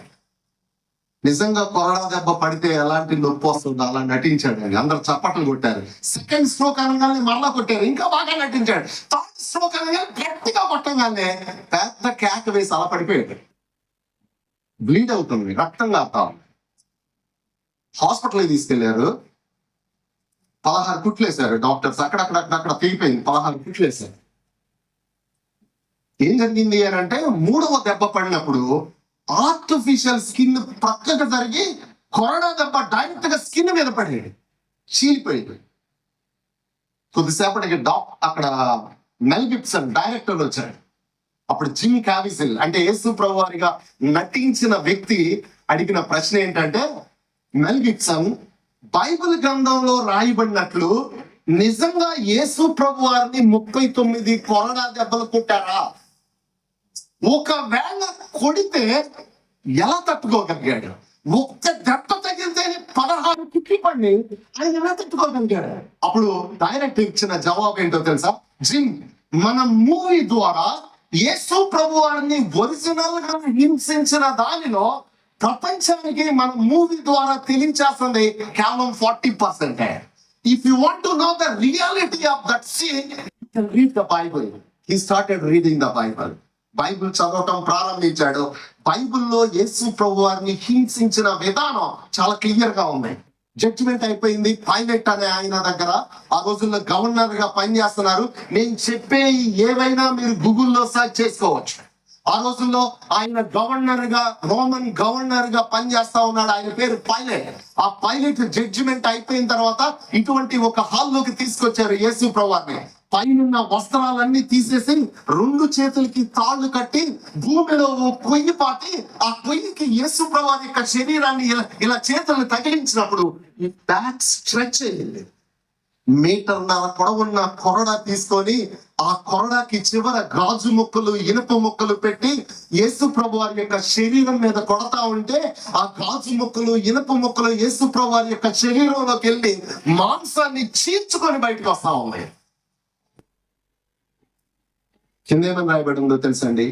నిజంగా కొరడా దెబ్బ పడితే ఎలాంటి నొప్పి వస్తుందో అలా నటించాడు. అందరు చప్పట్లు కొట్టారు. సెకండ్ స్ట్రోక్ అనగానే మరలా కొట్టారు, ఇంకా బాగా నటించాడు. థర్డ్ స్ట్రోక్ అనగానే గట్టిగా కొట్టగానే పెద్ద కేక వేసి అలా పడిపోయాడు. బ్లీడ్ అవుతుంది, రక్తం కాస్తా. హాస్పిటల్కి తీసుకెళ్లారు. 16 కుట్లు వేశారు డాక్టర్స్. అక్కడ తెగిపోయింది. 16 కుట్లు వేశారు. ఏం జరిగింది అని అంటే 3వ దెబ్బ పడినప్పుడు ఆర్టిఫిషియల్ స్కిన్ ప్రక్కగా జరిగి కొరడా దెబ్బ డైరెక్ట్ గా స్కిన్ మీద పడేది, చీలిపోయింది. కొద్దిసేపటికి అక్కడ మెల్ గిబ్సన్ డైరెక్టర్ వచ్చాడు. అప్పుడు జిమ్ క్యావిజిల్ అంటే యేసు ప్రభు వారిగా నటించిన వ్యక్తి అడిగిన ప్రశ్న ఏంటంటే, మెల్ గిబ్సన్ బైబిల్ గ్రంథంలో రాయబడినట్లు నిజంగా యేసు ప్రభు వారిని 39 కొరడా దెబ్బలు కొట్టారా? ఒకవేళ కొడితే ఎలా తట్టుకోగలిగాడు? ఒక్క దెబ్బ తగిలితే 16 కుట్లు పడి ఆయన ఎలా తట్టుకోగలిగాడు? అప్పుడు డైరెక్ట్ ఇచ్చిన జవాబు ఏంటో తెలుసా? జిమ్, మన మూవీ ద్వారా యేసు ప్రభు వారిని ఒరిజినల్ గా హింసించిన దానిలో ప్రపంచానికి మన మూవీ ద్వారా తెలియచేస్తుంది కేవలం 40%. If you want to know the reality of that scene, you can read the Bible. He started reading the Bible. Bible చదవటం ప్రారంభించాడు. బైబిల్లో యేసు ప్రభు వారిని హింసించిన విధానం చాలా క్లియర్ గా ఉంది. జడ్జిమెంట్ అయిపోయింది. పైలట్ అనే ఆయన దగ్గర ఆ రోజుల్లో గవర్నర్ గా పనిచేస్తున్నారు. నేను చెప్పే ఏవైనా మీరు గూగుల్లో సెర్చ్ చేసుకోవచ్చు. ఆ రోజుల్లో ఆయన గవర్నర్ గా, రోమన్ గవర్నర్ గా పనిచేస్తా ఉన్నాడు. ఆయన పేరు పైలట్. ఆ పైలట్ జడ్జిమెంట్ అయిపోయిన తర్వాత ఇటువంటి ఒక హాల్లోకి తీసుకొచ్చారు యేసు ప్రభువారిని. పైన వస్త్రాలన్నీ తీసేసి 2 చేతులకి తాళ్ళు కట్టి భూమిలో పొయ్యి పాతి ఆ పొయ్యికి యేసు ప్రభువారి యొక్క శరీరాన్ని ఇలా చేతులను తగిలించినప్పుడు ఈ బ్యాక్ స్ట్రెచ్ అయ్యింది. 1.5 మీటర్ పొడవున్న కొరడా తీసుకొని ఆ కొరడాకి చివర గాజు ముక్కలు, ఇనుప ముక్కలు పెట్టి యేసు ప్రభు వారి యొక్క శరీరం మీద కొడతా ఉంటే ఆ గాజు ముక్కలు, ఇనుప ముక్కలు యేసు ప్రభు వారి యొక్క శరీరంలోకి వెళ్ళి మాంసాన్ని చీల్చుకొని బయటకు వస్తా ఉన్నాయి. కింద ఏమని రాయబడి ఉందో తెలుసండి?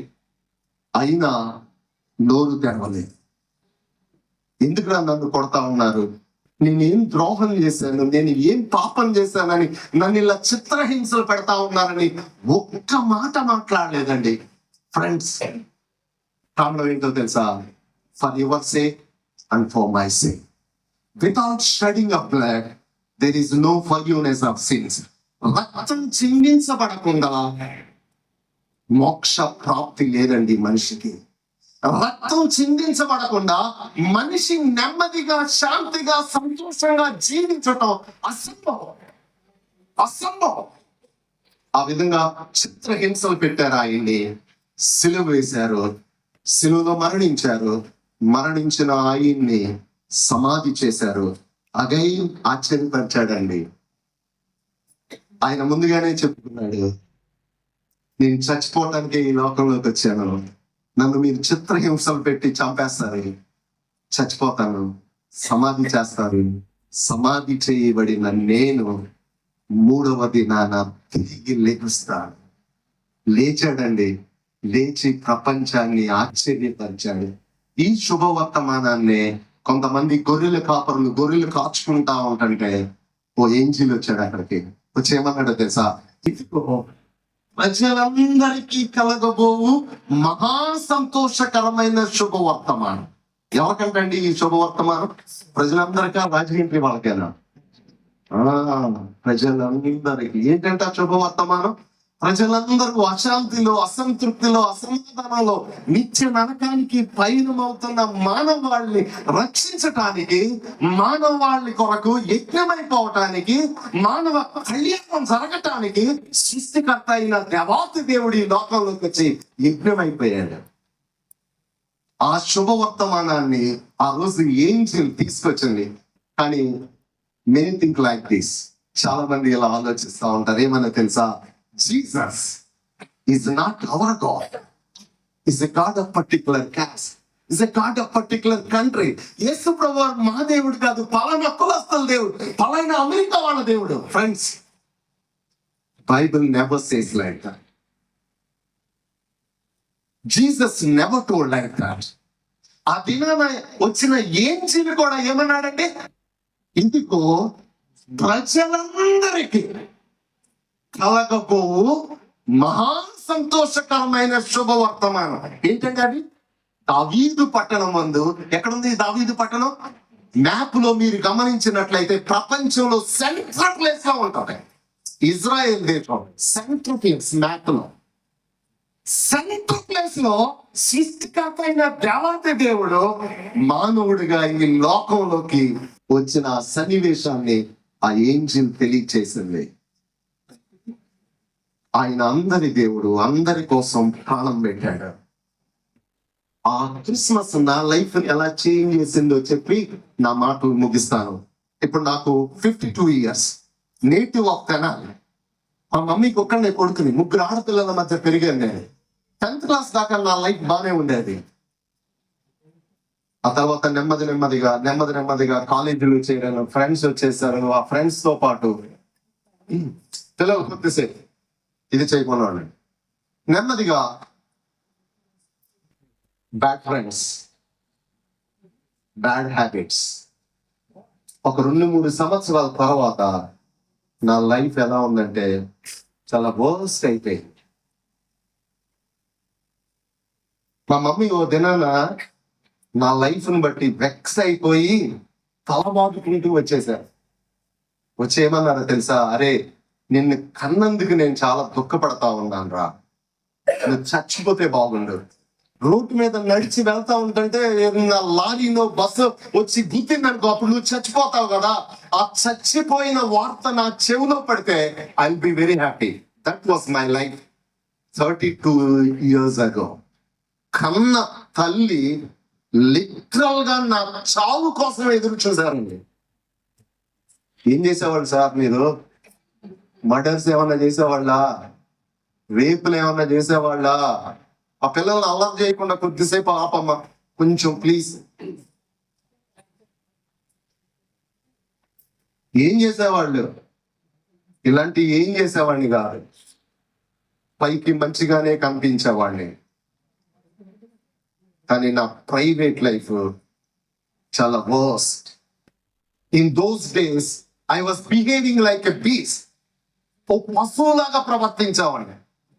అయినా నోరు తెరవలేదు. ఎందుకు నన్ను కొడతా ఉన్నారు? నేనేం ద్రోహం చేశాను, నేను ఏం పాపం చేశానని నన్ను ఇలా చిత్రహింసలు పెడతా ఉన్నారని ఒక్క మాట మాట్లాడలేదండి. ఫ్రెండ్స్, కారణం ఏంటో తెలుసా? For your sake and for my sake, without shedding of blood there is no forgiveness of sins. రక్తం చిందించబడకుండా మోక్ష ప్రాప్తి లేదండి మనిషికి. రక్తం చిందించబడకుండా మనిషి నెమ్మదిగా, శాంతిగా, సంతోషంగా జీవించటం అసంభవం. ఆ విధంగా చిత్రహింసలు పెట్టారు. ఆయన్ని సిలువ వేశారు, సిలువలో మరణించారు. మరణించిన ఆయన్ని సమాధి చేశారు. అగై ఆశ్చర్యపరిచాడండి. ఆయన ముందుగానే చెప్పుకున్నాడు, నేను చచ్చిపోవటానికి ఈ లోకంలోకి వచ్చాను. నన్ను మీరు చిత్రహింసలు పెట్టి చంపేస్తారు, చచ్చిపోతాను, సమాధి చేస్తారు. సమాధి చేయబడిన నేను 3వ దినాన తిరిగి లేపుస్తాను. లేచాడండి. లేచి ప్రపంచాన్ని ఆశ్చర్యపరిచాడు. ఈ శుభవర్తమానాన్ని కొంతమంది గొర్రెల కాపరులు గొర్రెలు కాచుకుంటా ఉంటుంటే ఓ ఏంజిల్ వచ్చాడు. అక్కడికి వచ్చి ఏమన్నాడో తెలుసా? ఇదిగో ప్రజలందరికీ కలగబోవు మహా సంతోషకరమైన శుభవర్తమానం. ఎవరికంటండి ఈ శుభవర్తమానం? ప్రజలందరికీ, రాజకీయ వాళ్ళకేనా? ప్రజలందరికీ. ఏంటంటే ఆ శుభవర్తమానం? ప్రజలందరూ అశాంతిలో, అసంతృప్తిలో, అసమాధానంలో నిత్య నరకానికి పయనమవుతున్న మానవాళ్ళని రక్షించటానికి, మానవాళ్ళ కొరకు యజ్ఞమైపోవటానికి, మానవ కళ్యాణం జరగటానికి సృష్టికర్త అయిన దేవాతి దేవుడి లోకంలోకి వచ్చి యజ్ఞమైపోయాడు. ఆ శుభవర్తమానాన్ని ఆ రోజు ఏంజిల్ తీసుకొచ్చింది. కానీ మెనీ థింక్ లైక్ దిస్. చాలా మంది ఇలా ఆలోచిస్తూ ఉంటారు. ఏమన్నా తెలుసా? Jesus is not our God. He's a God of particular caste. He's a God of particular country. యేసు ప్రభువు మా దేవుడు కాదు, పలానా కులస్తుల దేవుడు, పలానా అమెరికా వాళ్ళ దేవుడు. Friends, Bible never says like that. Jesus never told like that. ఆ దినాన వచ్చిన ఏంజిల్ కూడా ఏమన్నాడంటే, ఇందుకో ప్రజలందరికీ కలగబోవు మహా సంతోషకరమైన శుభవర్తమానం. ఏంటంటే అది దావీదు పట్టణం మందు. ఎక్కడుంది దావీదు పట్టణం? మ్యాప్ లో మీరు గమనించినట్లయితే ప్రపంచంలో సెంట్రల్ ప్లేస్ లో ఉంటుంది. ఇజ్రాయెల్ దేశం సెంట్రల్ ప్లేస్, మ్యాప్ లో సెంట్రల్ ప్లేస్ లో సృష్టికర్త అయిన దేవాతి దేవుడు మానవుడిగా ఈ లోకంలోకి వచ్చిన సన్నివేశాన్ని ఆ ఏంజిల్ తెలియచేసింది. ఆయన అందరి దేవుడు, అందరి కోసం ప్రాణం పెట్టాడు. ఆ క్రిస్మస్ నా లైఫ్ ఎలా చేంజ్ చేసిందో చెప్పి నా మాటలు ముగిస్తాను. ఇప్పుడు నాకు 52 years, నేటివ్ ఆఫ్ తెనాలి. మా మమ్మీకి ఒక్కడే కొడుకుని, 3 ఆడపిల్లల మధ్య పెరిగాను నేను. 10th క్లాస్ దాకా నా లైఫ్ బాగానే ఉండేది. ఆ తర్వాత నెమ్మదిగా కాలేజీలో చేరాను. ఫ్రెండ్స్ వచ్చేసారు. ఆ ఫ్రెండ్స్ తో పాటు పిల్లలు కొద్దిసేపు ఇది చేయకున్నాడు. నెమ్మదిగా బ్యాడ్ ఫ్రెండ్స్, బ్యాడ్ హ్యాబిట్స్. ఒక 2-3 సంవత్సరాల తర్వాత నా లైఫ్ ఎలా ఉందంటే చాలా వర్స్ట్ అయిపోయింది. మా మమ్మీ ఓ దినాన నా లైఫ్ని బట్టి వెక్స్ అయిపోయి తల బాదుకుంటూ వచ్చేసారు. వచ్చి ఏమన్నారో తెలుసా? అరే, నిన్ను కన్నందుకు నేను చాలా దుఃఖపడతా ఉన్నాను రా, నువ్వు చచ్చిపోతే బాగుండు. రోడ్డు మీద నడిచి వెళ్తా ఉంటుంటే ఏదైనా లారీనో బస్సు వచ్చి గుద్దిందనుకో, అప్పుడు నువ్వు చచ్చిపోతావు కదా. ఆ చచ్చిపోయిన వార్త నా చెవిలో పడితే I will be very happy. That was my life 32 years ago. కన్న తల్లి లిటరల్ గా నా చావు కోసం ఎదురు చూసారండి. ఏం చేసేవాళ్ళు సార్ మీరు? మర్డర్స్ ఏమన్నా చేసేవాళ్ళ? రేపులు ఏమన్నా చేసేవాళ్ళ? ఆ పిల్లల్ని అల్లరి చేయకుండా కొద్దిసేపు ఆపమ్మా కొంచెం ప్లీజ్. ఏం చేసేవాళ్ళు? ఇలాంటి ఏం చేసేవాడిని కాదు, పైకి మంచిగానే కనిపించేవాడిని, కానీ నా ప్రైవేట్ లైఫ్ చాలా worst. In those days I was behaving like a beast. ఓ పశువులాగా ప్రవర్తించేవాడిని,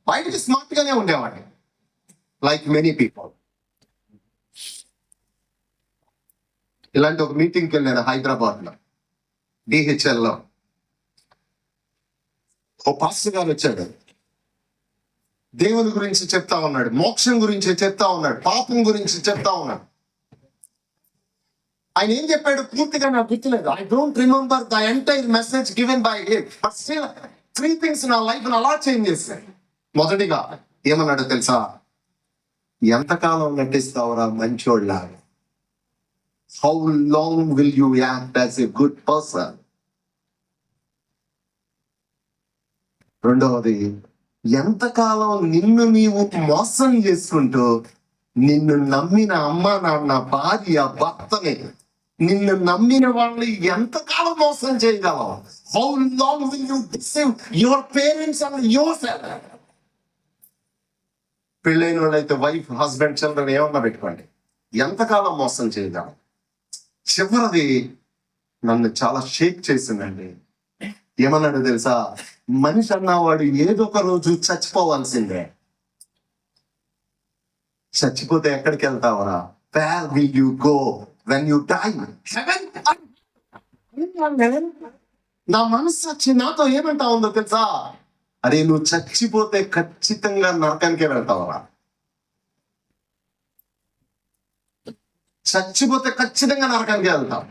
బయటికి స్మార్ట్ గానే ఉండేవాడిని లైక్ మెనీ పీపుల్. ఇలాంటి ఒక మీటింగ్కి వెళ్ళాను హైదరాబాద్ లో, డిహెచ్ఎల్ లో. ఓ పాస్టర్ గారు వచ్చాడు, దేవుని గురించి చెప్తా ఉన్నాడు, మోక్షం గురించి చెప్తా ఉన్నాడు, పాపం గురించి చెప్తా ఉన్నాడు. ఆయన ఏం చెప్పాడు పూర్తిగా నాకు గుర్తులేదు. I don't remember the entire message given by him, but still 3 things నా లైఫ్ అలా చేంజ్ చేశాయి. మొదటిగా ఏమన్నాడు తెలుసా? ఎంతకాలం నటిస్తావురా మంచోళ్ళ? How long will you act as a good person? రెండవది, ఎంతకాలం నిన్ను నీవు మోసం చేసుకుంటూ నిన్ను నమ్మిన అమ్మ నాన్న, భార్య, భర్తని, నిన్ను నమ్మిన వాళ్ళని ఎంతకాలం మోసం చేయగలవు? How long will you deceive your parents and your self? పెళ్ళైన వాళ్ళైతే వైఫ్, హస్బెండ్, చిల్డ్రన్ ఏమన్నా పెట్టుకోండి, ఎంతకాలం మోసం చేయగలవు? చివరిది నన్ను చాలా షేక్ చేసిందండి. ఏమన్నాడు తెలుసా? మనిషి అన్నవాడు ఏదో ఒక రోజు చచ్చిపోవాల్సిందే. చచ్చిపోతే ఎక్కడికి వెళ్తావరా? Where will you go when you die? Heaven? నా మనసు వచ్చి నాతో ఏమంటా ఉందో తెలుసా? అరే, నువ్వు చచ్చిపోతే ఖచ్చితంగా నరకానికే వెళ్తావరా. చచ్చిపోతే ఖచ్చితంగా నరకానికే వెళ్తావు.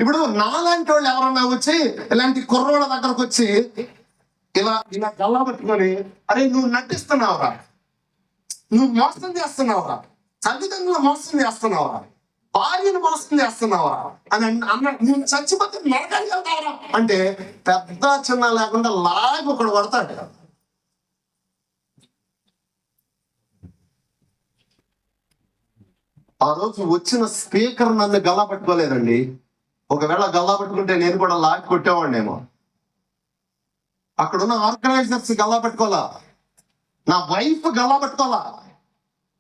ఇప్పుడు నాలాంటి వాళ్ళు ఎవరన్నా వచ్చి ఇలాంటి కుర్రోళ్ళ దగ్గరకు వచ్చి ఇలా ఇలా గల్లా పెట్టుకొని, అరే నువ్వు నటిస్తున్నావురా, నువ్వు మోసం చేస్తున్నావురా, తల్లిదండ్రులు మోసం చేస్తున్నావురా, భార్యను మోసం చేస్తున్నావురా అని అన్న, నువ్వు చచ్చిపోతే నరకానికి వెళ్తావురా అంటే పెద్ద చిన్న లేకుండా లాగి ఒకడు పడతాడు. ఆ రోజు వచ్చిన స్పీకర్ నన్ను గల్లా పెట్టుకోలేదండి. ఒకవేళ గల్లా పెట్టుకుంటే నేను కూడా లాగి కొట్టేవాడినేమో. అక్కడున్న ఆర్గనైజర్స్ గల్లా పెట్టుకోవాలా, నా వైఫ్ గల్లా పెట్టుకోవాలా.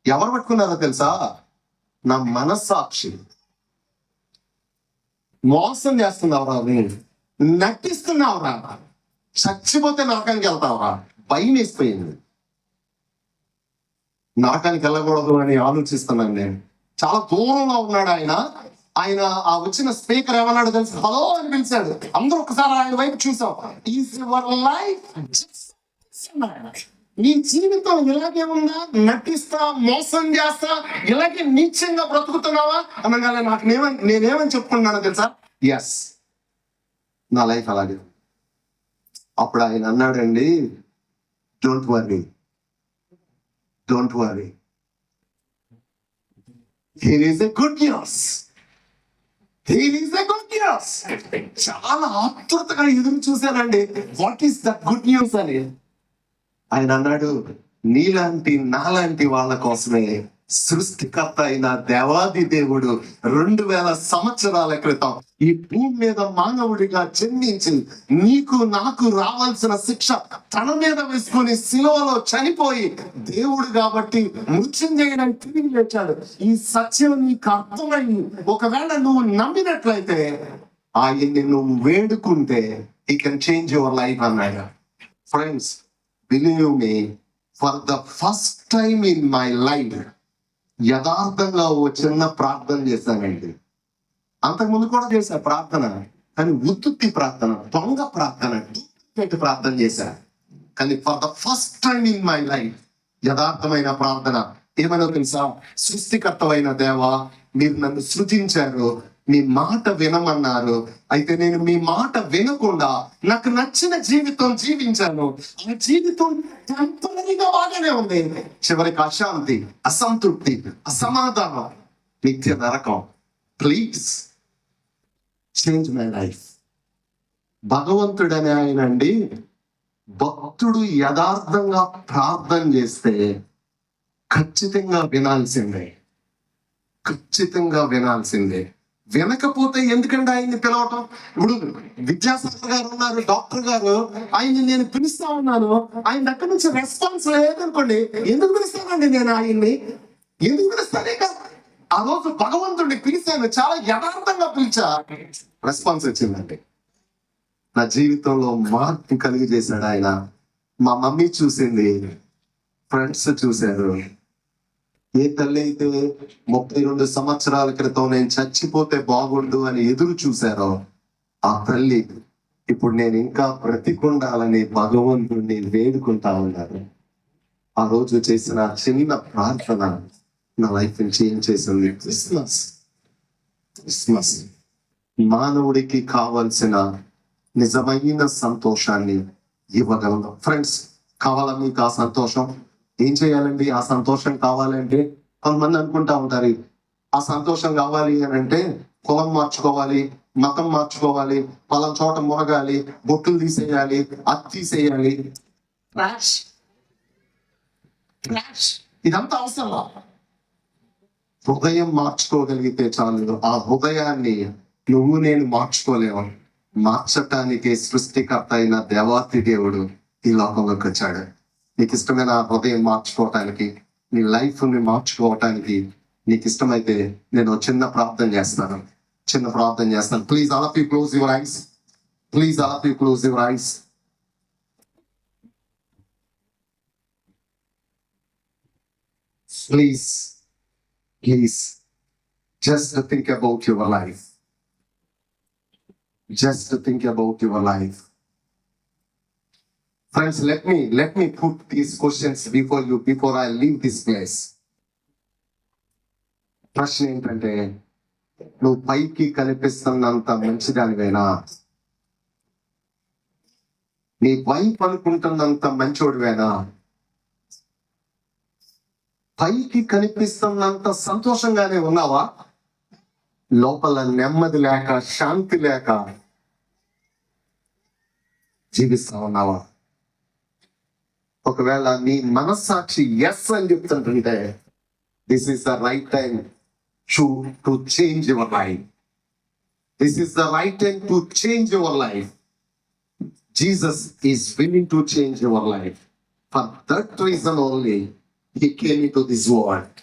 ఎవరు పెట్టుకున్నారో తెలుసా? నా మనస్సాక్షి. మోసం చేస్తున్నావురా, నటిస్తున్నావురా, చచ్చిపోతే నరకానికి వెళ్తావురా. భయం వేసిపోయింది. నరకానికి వెళ్ళకూడదు అని ఆలోచిస్తున్నాను నేను. చాలా దూరంలో ఉన్నాడు ఆయన. ఆయన ఆ వచ్చిన స్పీకర్ ఏమన్నాడు తెలుసు? హలో అని పిలిచాడు. అందరూ ఒకసారి ఆయన వైపు చూసాం. ఈజ్ యువర్ లైఫ్, నీ జీవితం ఇలాగే ఉందా? నటిస్తా, మోసం చేస్తా, ఇలాగే నీచంగా బ్రతుకుతున్నావా అనగానే నాకు నేనేమని చెప్పుకున్నానో తెలుసా? ఎస్, నా లైఫ్ అలాగే. అప్పుడు ఆయన అన్నాడండి, don't worry, don't worry, here is a good news, here is a good news. చాలా ఆతృతగా ఎదురు చూశానండి, what is the good news అని. ఆయన అన్నాడు, నీలాంటి నాలాంటి వాళ్ళ కోసమే సృష్టికర్త అయిన దేవాది దేవుడు 2000 సంవత్సరాల క్రితం ఈ భూమి మీద మానవుడిగా జన్మించి నీకు నాకు రావాల్సిన శిక్ష తన మీద వేసుకొని శిలువలో చనిపోయి దేవుడు కాబట్టి మృత్యుంజయుడని తిరిగి లేచాడు. ఈ సత్యం నీకు అర్థమయ్యి ఒకవేళ నువ్వు నమ్మినట్లయితే ఆయన్ని నువ్వు వేడుకుంటే he can change your life అన్నాడు. Friends, believe me, for the first time in my life, యథార్థంగా ఓ చిన్న ప్రార్థన చేశానండి. అంతకుముందు కూడా చేశా ప్రార్థన, కానీ ఉత్తుత్తి ప్రార్థన, దొంగ ప్రార్థన, డూప్లికేట్ ప్రార్థన చేశా. కానీ for the first time in my life యథార్థమైన ప్రార్థన. ఏమైనా తెలుసా? సృష్టికర్తమైన దేవా, మీరు నన్ను సృజించారు, మీ మాట వినమన్నారు. అయితే నేను మీ మాట వినకుండా నాకు నచ్చిన జీవితం జీవించాను. ఆ జీవితం టెంపరీగా బాగానే ఉంది, చివరికి అశాంతి, అసంతృప్తి, అసమాధానం, నిత్య నరకం. Please change my life. భగవంతుడనే ఆయన అండి, భక్తుడు యథార్థంగా ప్రార్థన చేస్తే ఖచ్చితంగా వినాల్సిందే, ఖచ్చితంగా వినాల్సిందే. వినకపోతే ఎందుకంటే ఆయన్ని పిలవటం? ఇప్పుడు విద్యాసాగర్ గారు ఉన్నారు, డాక్టర్ గారు, ఆయన్ని నేను పిలుస్తా ఉన్నాను, ఆయన దగ్గర నుంచి రెస్పాన్స్ లేదనుకోండి, ఎందుకు పిలుస్తానండి నేను ఆయన్ని? ఎందుకు పిలుస్తానే కాదు. ఆ రోజు భగవంతుడిని పిలిచాను, చాలా యథార్థంగా పిలిచా, రెస్పాన్స్ వచ్చిందండి. నా జీవితంలో మార్పు కలిగి చేశాడు ఆయన. మా మమ్మీ చూసింది, ఫ్రెండ్స్ చూశారు. ఏ తల్లి అయితే 32 సంవత్సరాల క్రితం నేను చచ్చిపోతే బాగుండు అని ఎదురు చూశారో ఆ తల్లి ఇప్పుడు నేను ఇంకా బ్రతికుండాలని భగవంతుడిని వేడుకుంటా ఉన్నారు. ఆ రోజు చేసిన చిన్న ప్రార్థన నా లైఫ్ ని చేంజ్ చేసింది. క్రిస్మస్ మానవుడికి కావలసిన నిజమైన సంతోషాన్ని ఇవ్వగలను. ఫ్రెండ్స్, కావాలా మీకు ఆ సంతోషం? ఏం చేయాలండి ఆ సంతోషం కావాలంటే? కొంతమంది అనుకుంటా ఉంటారు, ఆ సంతోషం కావాలి అని అంటే కులం మార్చుకోవాలి, మతం మార్చుకోవాలి, పలానా చోట మునగాలి, బొట్టులు తీసేయాలి, అది తీసేయాలి. ఇదంతా అవసరం. హృదయం మార్చుకోగలిగితే చాలు. ఆ హృదయాన్ని నువ్వు నేను మార్చుకోలేవు. మార్చటానికి సృష్టికర్త అయిన దేవాతి దేవుడు ఈ లోకంలోకి వచ్చాడు. నీకు ఇష్టమైన హృదయం మార్చుకోవటానికి, నీ లైఫ్ ని మార్చుకోవటానికి నీకు ఇష్టమైతే నేను చిన్న ప్రార్థన చేస్తాను. Please all of you close your eyes. Please all of you close your eyes. Please just think about your life. Just think about your life. Friends, let me put these questions before you before I leave this place. ప్రశ్న ఏంటంటే, నువ్వు పైకి కనిపిస్తున్నంత మంచిదానివేనా? నీ wife అనుకుంటున్నంత మంచోడివేనా? పైకి కనిపిస్తున్నంత సంతోషంగానే ఉన్నావా? లోపల నెమ్మది లేక, శాంతి లేక జీవిస్తా ఉన్నావా? ఒకవేళ నీ మనస్సాక్షి ఎస్ అని చెప్తుంటుంటే, this is the right time to change your life. This is the right time to change your life. Jesus is willing to change your life. For that reason only he came into this world.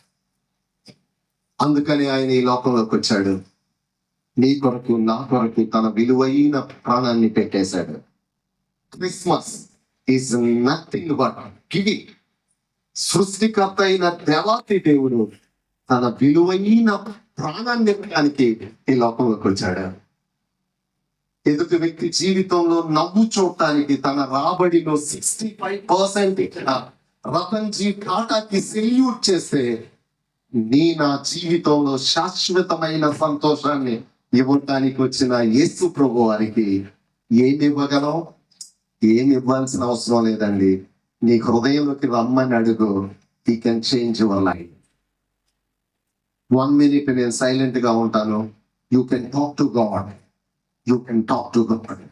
అందుకని ఆయన ఈ లోకంలోకి వచ్చాడు. నీ కొరకు, నా కొరకు తన విలువైన ప్రాణాన్ని పెట్టేశాడు. Christmas is nothing but giving. సృష్టికర్త అయిన దేవాతి దేవుడు తన విలువైన ప్రాణాన్ని ఇవ్వడానికి ఈ లోకంలోకి వచ్చాడు. ఎదుటి వ్యక్తి జీవితంలో నవ్వు చూడటానికి తన రాబడిలో 65% ఇచ్చిన రతన్జీ టాటాకి సెల్యూట్ చేస్తే, నా జీవితంలో శాశ్వతమైన సంతోషాన్ని ఇవ్వటానికి వచ్చిన యేసు ప్రభు వారికి ఏమి ఇవ్వగలం? ఏమి ఇవ్వాల్సిన అవసరం లేదండి. నీ హృదయంలోకి రమ్మని అడుగు. He can change your life. 1 minute నేను సైలెంట్ గా ఉంటాను. You can talk to God. You can talk to God.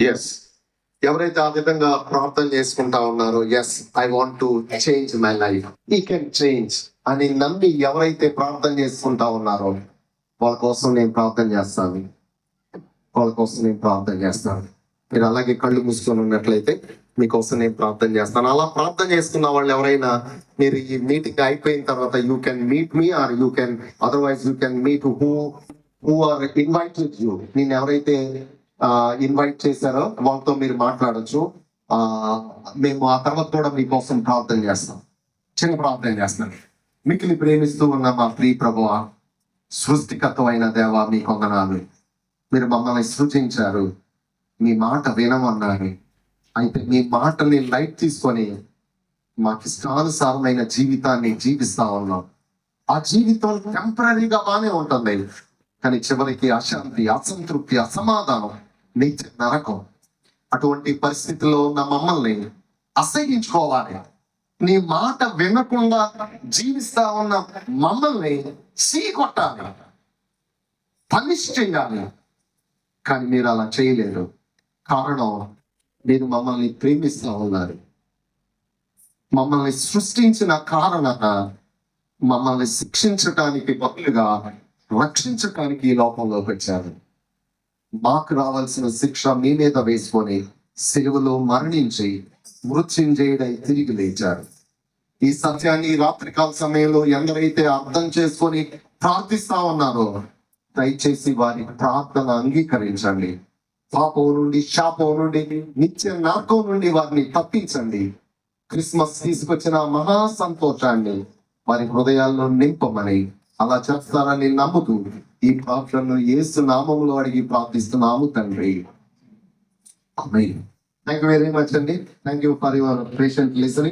Yes, ఎవరైతే ఆ విధంగా ప్రార్థన చేసుకుంటా ఉన్నారో, yes I want to change my life, he can change అని నమ్మి ఎవరైతే ప్రార్థన చేసుకుంటా ఉన్నారో వాళ్ళ కోసం నేను ప్రార్థన చేస్తాను. మీరు అలాగే కళ్ళు మూసుకొని ఉన్నట్లయితే మీకోసం నేను ప్రార్థన చేస్తాను. అలా ప్రార్థన చేసుకున్న వాళ్ళు ఎవరైనా మీరు ఈ మీటింగ్ అయిపోయిన తర్వాత you can meet me or you can otherwise you can meet who are invited you. నేను ఎవరైతే ఇన్వైట్ చేశారో వాళ్ళతో మీరు మాట్లాడొచ్చు. మేము ఆ తర్వాత కూడా మీకోసం ప్రార్థన చేస్తాం. చిన్న ప్రార్థన చేస్తాను. మిక్కిలి ప్రేమిస్తూ ఉన్న మా ప్రియ ప్రభువా, సృష్టికర్తమైన దేవా, మీ వందనాలు. మీరు మమ్మల్ని సృజించారు, మీ మాట వినమన్నారు. అయితే మీ మాటని లైట్ తీసుకొని మాకు ఇష్టానుసారమైన జీవితాన్ని జీవిస్తా ఉన్నాం. ఆ జీవితం టెంపరీగా బాగానే ఉంటుంది, కానీ చివరికి అశాంతి, అసంతృప్తి, అసమాధానం, నిత్య నరకం. అటువంటి పరిస్థితిలో ఉన్న మమ్మల్ని అసహించుకోవాలి. నీ మాట వినకుండా జీవిస్తా ఉన్న మమ్మల్ని కొట్టాలి, పనిష్ చేయాలి. కానీ మీరు అలా చేయలేరు. కారణం, మీరు మమ్మల్ని ప్రేమిస్తా ఉన్నారు. మమ్మల్ని సృష్టించిన కారణంగా మమ్మల్ని శిక్షించటానికి బదులుగా రక్షించటానికి ఈ లోకంలోకి వచ్చారు. మాకు రావాల్సిన శిక్ష మీ మీద వేసుకొని సిలువలో మరణించి మృత్యుంజయుడై తిరిగి లేచారు. ఈ సత్యాన్ని రాత్రికాల సమయంలో ఎందరైతే అర్థం చేసుకొని ప్రార్థిస్తా ఉన్నారో దయచేసి వారి ప్రార్థన అంగీకరించండి. పాపం నుండి, శాపం నుండి, నిత్య నరకం నుండి వారిని తప్పించండి. క్రిస్మస్ తీసుకొచ్చిన మహా సంతోషాన్ని వారి హృదయాల్లో నింపమని, అలా చేస్తారని నమ్ముతూ ఈ ప్రార్థనను యేసు నామములో అడిగి ప్రార్థిస్తున్నాము తండ్రి. ఆమేన్. థ్యాంక్ యూ వెరీ మచ్ అండి. Thank you for your patient listening.